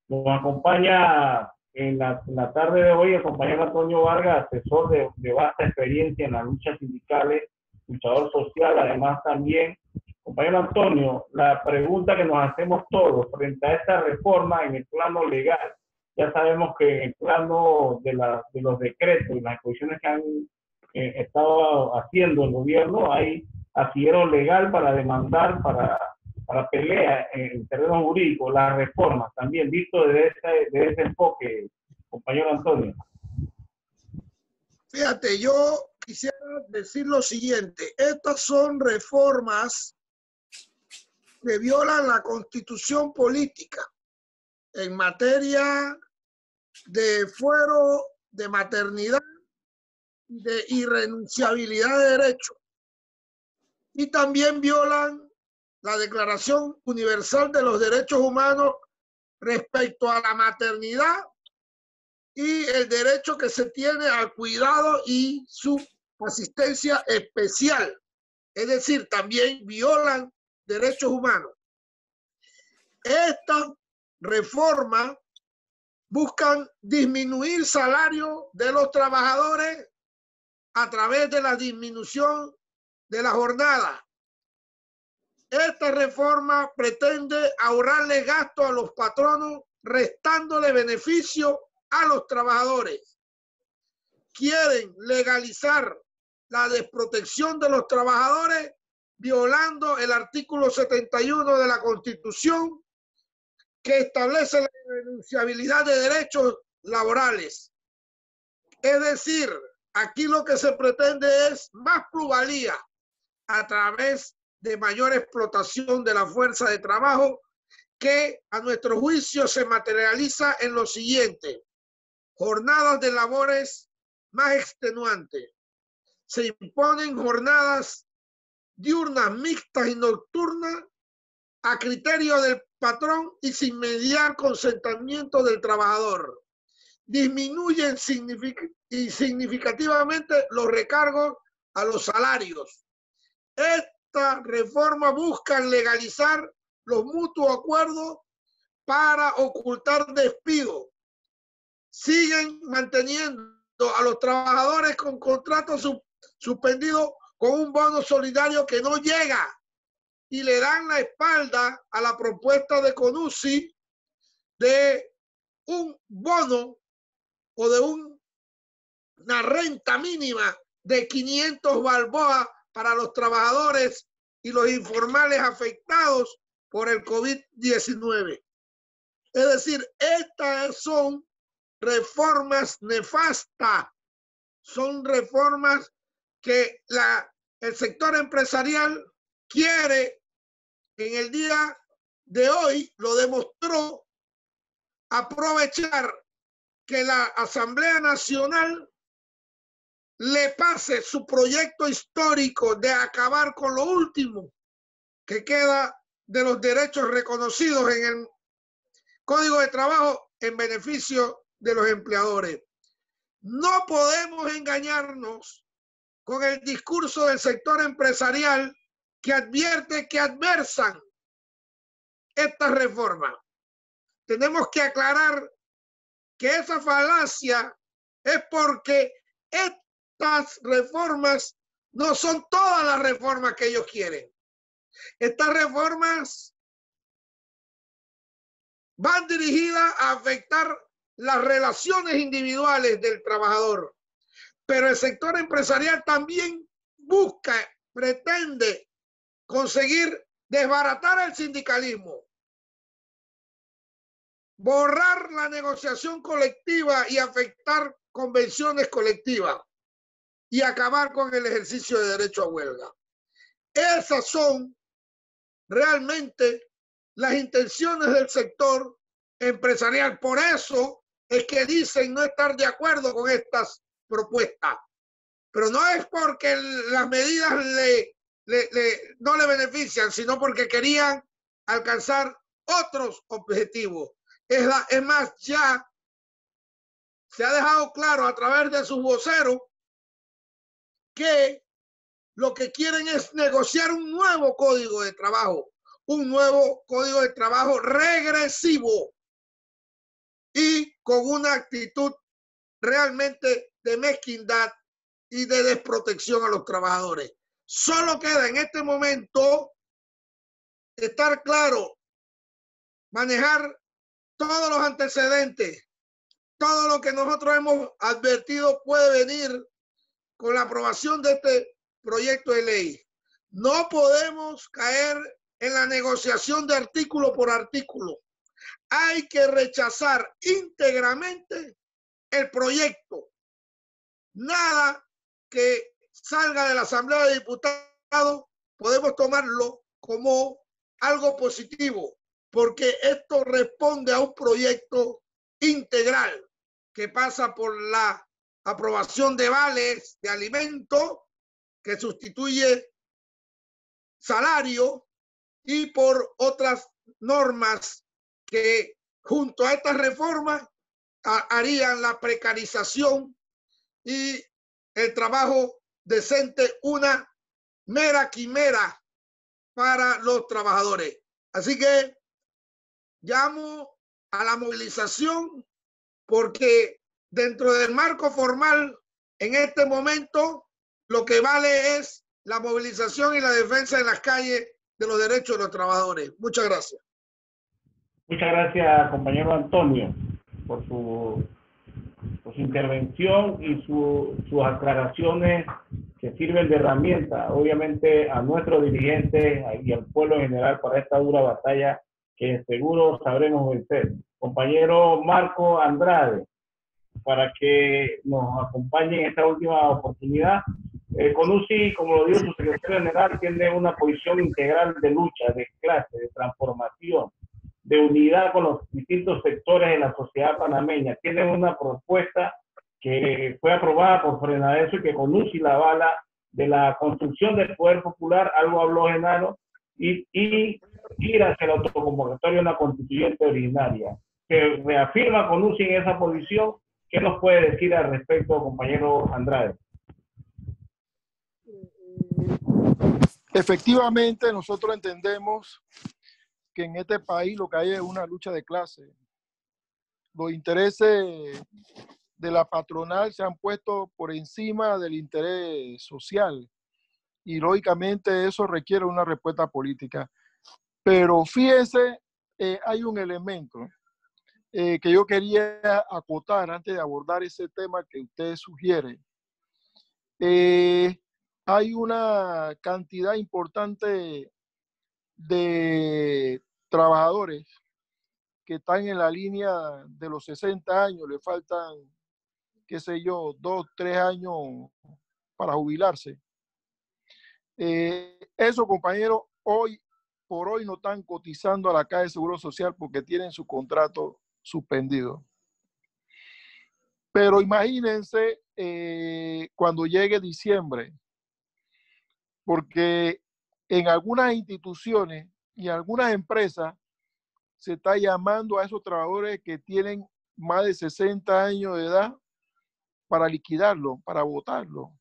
Nos acompaña en la tarde de hoy el compañero Antonio Vargas, asesor de vasta experiencia en las luchas sindicales, luchador social, además también. Compañero Antonio, la pregunta que nos hacemos todos frente a esta reforma en el plano legal, ya sabemos que en el plano de los decretos y las exposiciones que han estado haciendo el gobierno, hay asidero legal para demandar, para pelea en terreno jurídico, las reformas también, visto desde ese enfoque, compañero Antonio. Fíjate, yo quisiera decir lo siguiente: estas son reformas que violan la Constitución política en materia de fuero, de maternidad, de irrenunciabilidad de derechos, y también violan la Declaración Universal de los Derechos Humanos respecto a la maternidad y el derecho que se tiene al cuidado y su asistencia especial. Es decir, también violan derechos humanos. Estas reformas buscan disminuir salario de los trabajadores a través de la disminución de la jornada. Esta reforma pretende ahorrarle gasto a los patronos, restándole beneficio a los trabajadores. Quieren legalizar la desprotección de los trabajadores, violando el artículo 71 de la Constitución, que establece la irrenunciabilidad de derechos laborales. Es decir, aquí lo que se pretende es más plusvalía a través de mayor explotación de la fuerza de trabajo que a nuestro juicio se materializa en lo siguiente: jornadas de labores más extenuantes. Se imponen jornadas diurnas, mixtas y nocturnas a criterio del patrón y sin mediar consentimiento del trabajador. Disminuyen significativamente los recargos a los salarios. Esta reforma busca legalizar los mutuos acuerdos para ocultar despido. Siguen manteniendo a los trabajadores con contratos suspendidos con un bono solidario que no llega, y le dan la espalda a la propuesta de CONUSI de un bono o de una renta mínima de 500 balboas para los trabajadores y los informales afectados por el COVID-19. Es decir, estas son reformas nefastas, son reformas que el sector empresarial quiere. En el día de hoy lo demostró, aprovechar que la Asamblea Nacional le pase su proyecto histórico de acabar con lo último que queda de los derechos reconocidos en el Código de Trabajo en beneficio de los empleadores. No podemos engañarnos con el discurso del sector empresarial que advierte que adversan esta reforma. Tenemos que aclarar que esa falacia es porque estas reformas no son todas las reformas que ellos quieren. Estas reformas van dirigidas a afectar las relaciones individuales del trabajador, pero el sector empresarial también busca, pretende conseguir desbaratar el sindicalismo, borrar la negociación colectiva y afectar convenciones colectivas y acabar con el ejercicio de derecho a huelga. Esas son realmente las intenciones del sector empresarial. Por eso es que dicen no estar de acuerdo con estas propuestas. Pero no es porque las medidas no le benefician, sino porque querían alcanzar otros objetivos. Es más, ya se ha dejado claro a través de sus voceros que lo que quieren es negociar un nuevo código de trabajo, un nuevo código de trabajo regresivo y con una actitud realmente de mezquindad y de desprotección a los trabajadores. Solo queda en este momento estar claro, manejar todos los antecedentes, todo lo que nosotros hemos advertido puede venir con la aprobación de este proyecto de ley. No podemos caer en la negociación de artículo por artículo. Hay que rechazar íntegramente el proyecto. Nada que salga de la Asamblea de Diputados podemos tomarlo como algo positivo, porque esto responde a un proyecto integral que pasa por la aprobación de vales de alimentos que sustituye salario y por otras normas que junto a estas reformas harían la precarización y el trabajo decente una mera quimera para los trabajadores. Así que llamo a la movilización porque dentro del marco formal en este momento lo que vale es la movilización y la defensa en las calles de los derechos de los trabajadores. Muchas gracias. Muchas gracias, compañero Antonio, por su intervención y sus aclaraciones que sirven de herramienta, obviamente, a nuestros dirigentes y al pueblo en general para esta dura batalla que seguro sabremos vencer. Compañero Marco Andrade, para que nos acompañe en esta última oportunidad. CONUSI, como lo dijo su secretario general, tiene una posición integral de lucha, de clase, de transformación, de unidad con los distintos sectores de la sociedad panameña. Tienen una propuesta que fue aprobada por Frenadeso y que conduce la bala de la construcción del poder popular, algo habló Genaro, y ir hacia la autoconvocatoria de una constituyente originaria, que reafirma CONUSI en esa posición. ¿Qué nos puede decir al respecto, compañero Andrade? Efectivamente, nosotros entendemos que en este país lo que hay es una lucha de clases. Los intereses de la patronal se han puesto por encima del interés social y lógicamente eso requiere una respuesta política. Pero fíjese, hay un elemento que yo quería acotar antes de abordar ese tema que usted sugiere. Hay una cantidad importante de trabajadores que están en la línea de los 60 años, le faltan, qué sé yo, 2, 3 años para jubilarse. Esos compañeros hoy por hoy no están cotizando a la Caja de Seguro Social porque tienen su contrato suspendido. Pero imagínense cuando llegue diciembre, porque en algunas instituciones y algunas empresas se está llamando a esos trabajadores que tienen más de 60 años de edad para liquidarlo, para votarlo.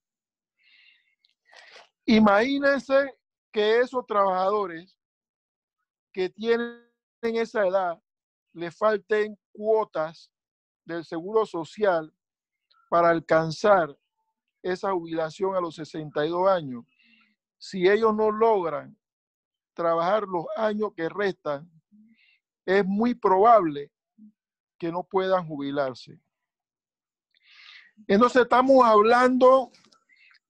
Imagínense que esos trabajadores que tienen esa edad le falten cuotas del Seguro Social para alcanzar esa jubilación a los 62 años. Si ellos no logran trabajar los años que restan, es muy probable que no puedan jubilarse. Entonces estamos hablando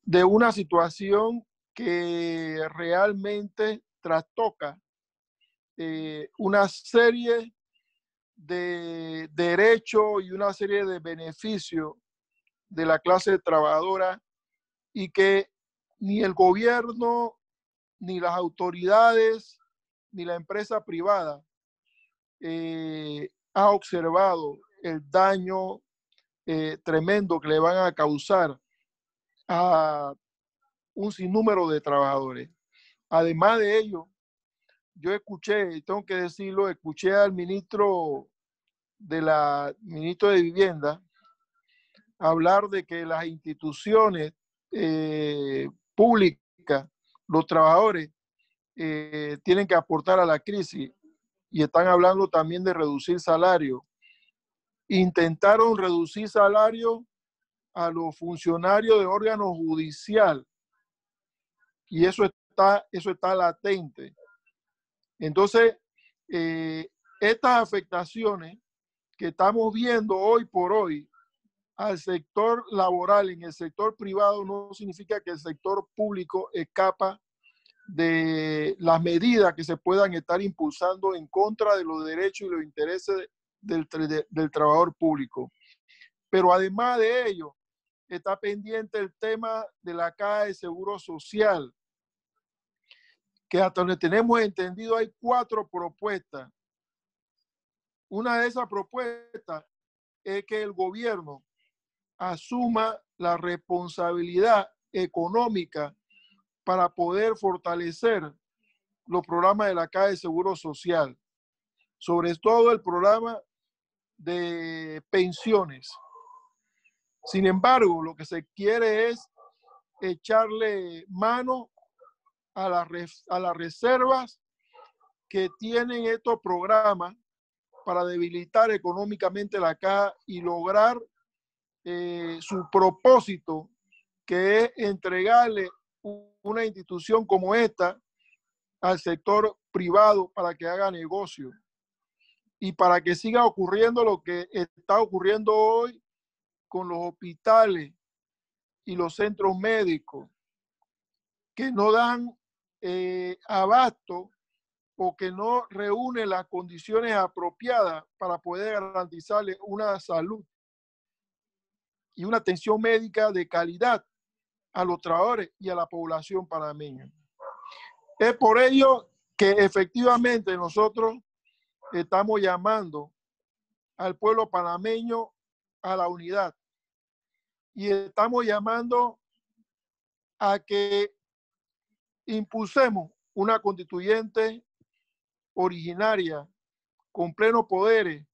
de una situación que realmente trastoca una serie de derechos y una serie de beneficios de la clase trabajadora y que ni el gobierno, ni las autoridades, ni la empresa privada ha observado el daño tremendo que le van a causar a un sinnúmero de trabajadores. Además de ello, yo escuché, tengo que decirlo, escuché al ministro de Vivienda hablar de que las instituciones públicas, los trabajadores, tienen que aportar a la crisis y están hablando también de reducir salario. Intentaron reducir salario a los funcionarios de órganos judicial y eso está latente. Entonces, estas afectaciones que estamos viendo hoy por hoy al sector laboral en el sector privado no significa que el sector público escapa de las medidas que se puedan estar impulsando en contra de los derechos y los intereses del trabajador público. Pero además de ello, está pendiente el tema de la Caja de Seguro Social, que hasta donde tenemos entendido hay 4 propuestas. Una de esas propuestas es que el gobierno asuma la responsabilidad económica para poder fortalecer los programas de la Caja de Seguro Social, sobre todo el programa de pensiones. Sin embargo, lo que se quiere es echarle mano a las reservas que tienen estos programas para debilitar económicamente la caja y lograr su propósito, que es entregarle una institución como esta al sector privado para que haga negocio y para que siga ocurriendo lo que está ocurriendo hoy con los hospitales y los centros médicos, que no dan abasto o que no reúnen las condiciones apropiadas para poder garantizarle una salud y una atención médica de calidad a los trabajadores y a la población panameña. Es por ello que efectivamente nosotros estamos llamando al pueblo panameño a la unidad y estamos llamando a que impulsemos una constituyente originaria con plenos poderes,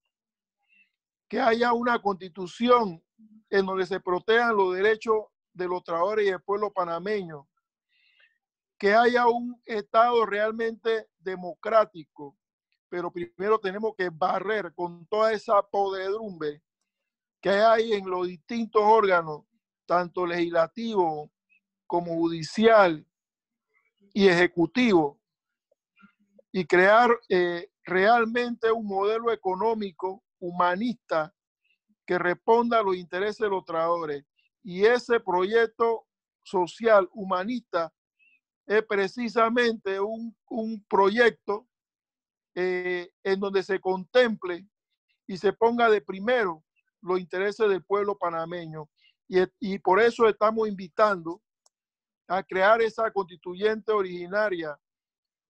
que haya una constitución en donde se protejan los derechos de los trabajadores y del pueblo panameño, que haya un Estado realmente democrático, pero primero tenemos que barrer con toda esa podredumbre que hay en los distintos órganos, tanto legislativo como judicial y ejecutivo, y crear realmente un modelo económico humanista que responda a los intereses de los trabajadores. Y ese proyecto social humanista es precisamente un proyecto en donde se contemple y se ponga de primero los intereses del pueblo panameño. Y por eso estamos invitando a crear esa constituyente originaria,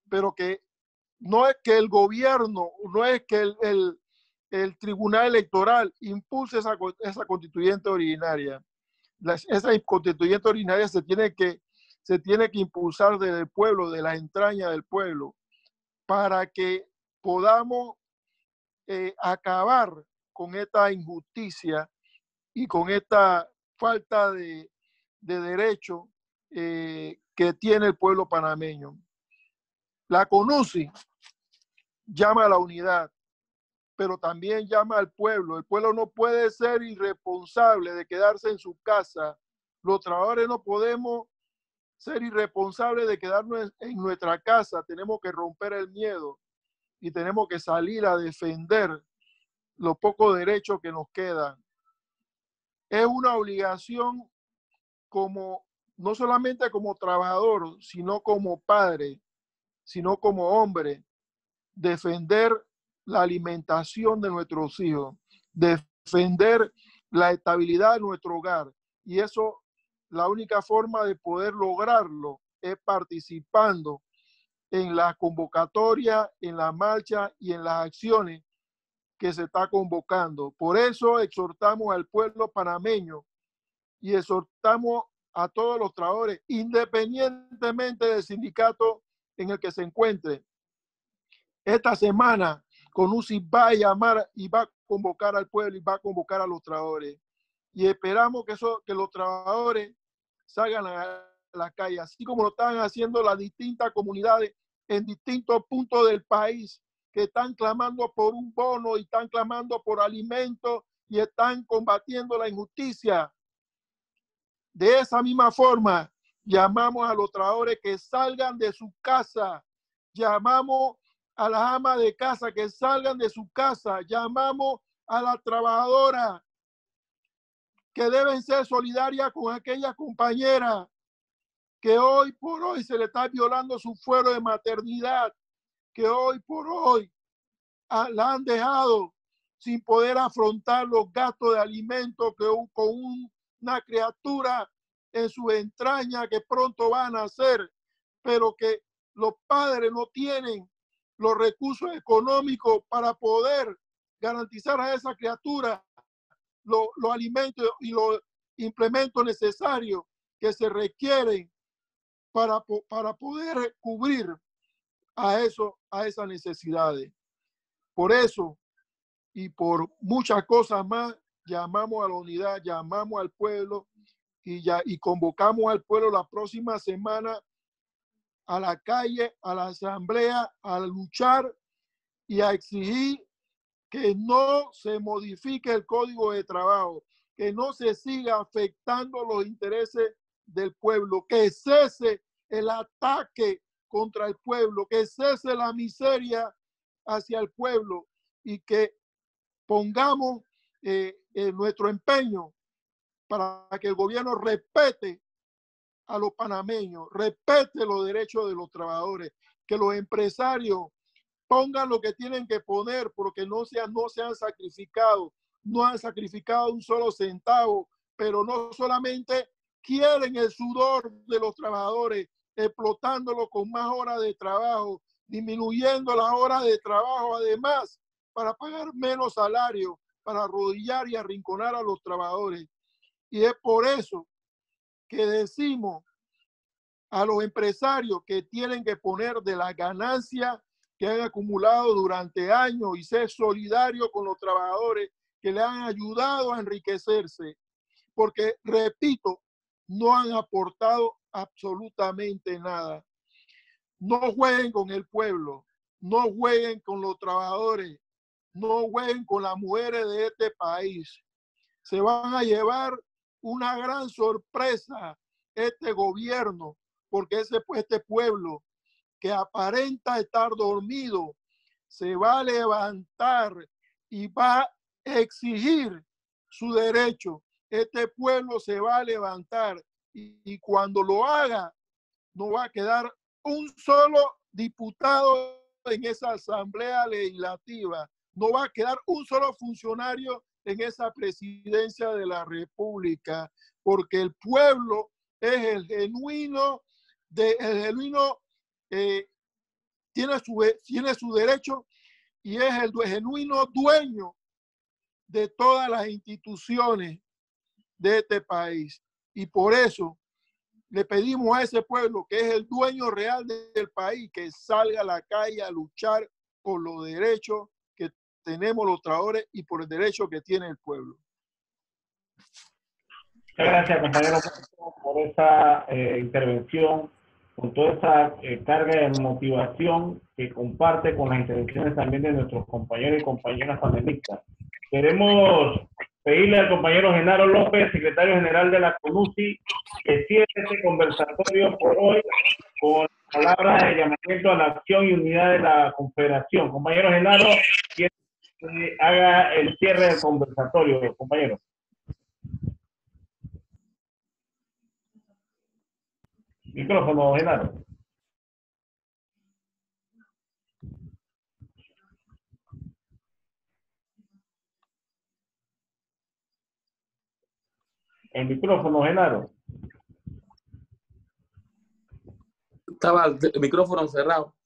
pero que no es que el gobierno, no es que el Tribunal Electoral impulse esa constituyente originaria. Esa constituyente originaria se tiene que impulsar desde el pueblo, de las entrañas del pueblo, para que podamos acabar con esta injusticia y con esta falta de derecho que tiene el pueblo panameño. La CONUSI llama a la unidad, pero también llama al pueblo. El pueblo no puede ser irresponsable de quedarse en su casa. Los trabajadores no podemos ser irresponsables de quedarnos en nuestra casa. Tenemos que romper el miedo y tenemos que salir a defender los pocos derechos que nos quedan. Es una obligación no solamente como trabajador, sino como padre, sino como hombre, defender la alimentación de nuestros hijos, defender la estabilidad de nuestro hogar. Y eso, la única forma de poder lograrlo es participando en la convocatoria, en la marcha y en las acciones que se está convocando. Por eso exhortamos al pueblo panameño y exhortamos a todos los trabajadores, independientemente del sindicato en el que se encuentre. Esta semana, CONUSI va a llamar y va a convocar al pueblo y va a convocar a los trabajadores. Y esperamos que los trabajadores salgan a la calle, así como lo están haciendo las distintas comunidades en distintos puntos del país, que están clamando por un bono y están clamando por alimentos y están combatiendo la injusticia. De esa misma forma, llamamos a los trabajadores que salgan de su casa, llamamos a las amas de casa que salgan de su casa, llamamos a las trabajadoras que deben ser solidarias con aquellas compañeras que hoy por hoy se le está violando su fuero de maternidad, que hoy por hoy la han dejado sin poder afrontar los gastos de alimentos con una criatura en su entraña que pronto va a nacer, pero que los padres no tienen los recursos económicos para poder garantizar a esa criatura los alimentos y los implementos necesarios que se requieren para poder cubrir a esas necesidades. Por eso y por muchas cosas más, llamamos a la unidad, llamamos al pueblo y convocamos al pueblo la próxima semana a la calle, a la asamblea, a luchar y a exigir que no se modifique el Código de Trabajo, que no se siga afectando los intereses del pueblo, que cese el ataque contra el pueblo, que cese la miseria hacia el pueblo y que pongamos nuestro empeño para que el gobierno respete a los panameños, respete los derechos de los trabajadores, que los empresarios pongan lo que tienen que poner porque no se han sacrificado, no han sacrificado un solo centavo, pero no solamente quieren el sudor de los trabajadores, explotándolo con más horas de trabajo, disminuyendo las horas de trabajo, además, para pagar menos salario, para arrodillar y arrinconar a los trabajadores. Y es por eso que decimos a los empresarios que tienen que poner de la ganancia que han acumulado durante años y ser solidarios con los trabajadores que le han ayudado a enriquecerse. Porque, repito, no han aportado absolutamente nada. No jueguen con el pueblo, no jueguen con los trabajadores, no jueguen con las mujeres de este país. Se van a llevar una gran sorpresa este gobierno, porque este pueblo que aparenta estar dormido se va a levantar y va a exigir su derecho. Este pueblo se va a levantar y cuando lo haga, no va a quedar un solo diputado en esa asamblea legislativa. No va a quedar un solo funcionario en esa presidencia de la República, porque el pueblo es el genuino, tiene su derecho y es el genuino dueño de todas las instituciones de este país. Y por eso le pedimos a ese pueblo, que es el dueño real del país, que salga a la calle a luchar por los derechos que tenemos los trabajadores y por el derecho que tiene el pueblo. Muchas gracias, compañero, por esa intervención, con toda esa carga de motivación que comparte con las intervenciones también de nuestros compañeros y compañeras panelistas. Queremos pedirle al compañero Genaro López, secretario general de la CONUCI, que cierre este conversatorio por hoy con palabras de llamamiento a la acción y unidad de la Confederación. Compañero Genaro, que haga el cierre del conversatorio, compañero. Micrófono, Genaro. El micrófono, Genaro. Estaba el micrófono cerrado.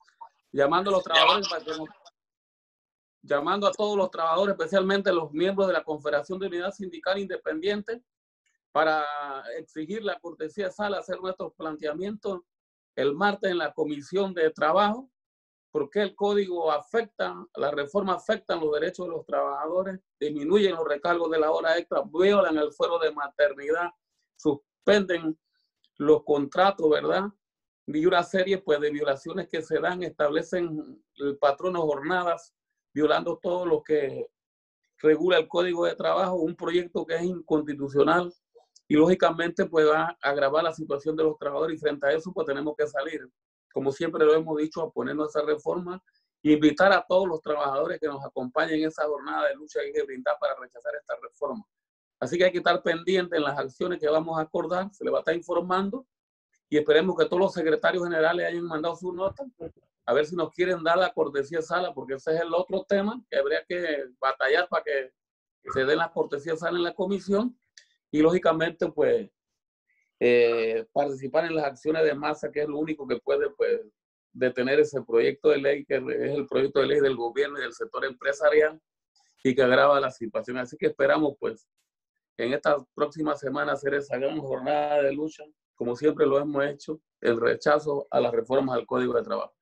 Llamando a los trabajadores, llamando a todos los trabajadores, especialmente los miembros de la Confederación de Unidad Sindical Independiente, para exigir la cortesía de sala, hacer nuestros planteamientos el martes en la Comisión de Trabajo, porque el código afecta, la reforma afecta los derechos de los trabajadores, disminuyen los recargos de la hora extra, violan el fuero de maternidad, suspenden los contratos, ¿verdad? Y una serie pues, de violaciones que se dan, establecen el patrón de jornadas, violando todo lo que regula el Código de Trabajo, un proyecto que es inconstitucional y lógicamente pues va a agravar la situación de los trabajadores y frente a eso pues tenemos que salir, como siempre lo hemos dicho, a oponernos a esa reforma e invitar a todos los trabajadores que nos acompañen en esa jornada de lucha que hay que brindar para rechazar esta reforma. Así que hay que estar pendientes en las acciones que vamos a acordar, se le va a estar informando y esperemos que todos los secretarios generales hayan mandado su nota, a ver si nos quieren dar la cortesía de sala, porque ese es el otro tema que habría que batallar para que se den las cortesías de sala en la comisión y lógicamente pues participar en las acciones de masa, que es lo único que puede pues, detener ese proyecto de ley, que es el proyecto de ley del gobierno y del sector empresarial y que agrava la situación. Así que esperamos pues en esta próxima semana hacer esa gran jornada de lucha, como siempre lo hemos hecho, el rechazo a las reformas al Código de Trabajo.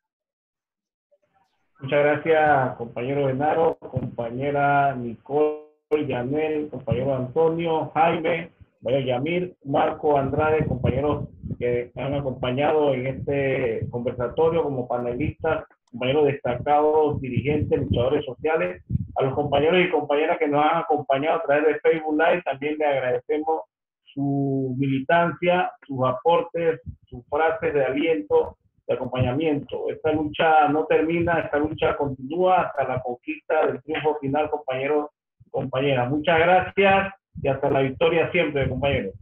Muchas gracias, compañero Genaro, compañera Nicole, Yanel, compañero Antonio, Jaime, compañero Yamir, Marco, Andrade, compañeros que han acompañado en este conversatorio como panelistas, compañeros destacados, dirigentes, luchadores sociales, a los compañeros y compañeras que nos han acompañado a través de Facebook Live, también le agradecemos su militancia, sus aportes, sus frases de aliento, de acompañamiento. Esta lucha no termina, esta lucha continúa hasta la conquista del triunfo final, compañeros y compañeras. Muchas gracias y hasta la victoria siempre, compañeros.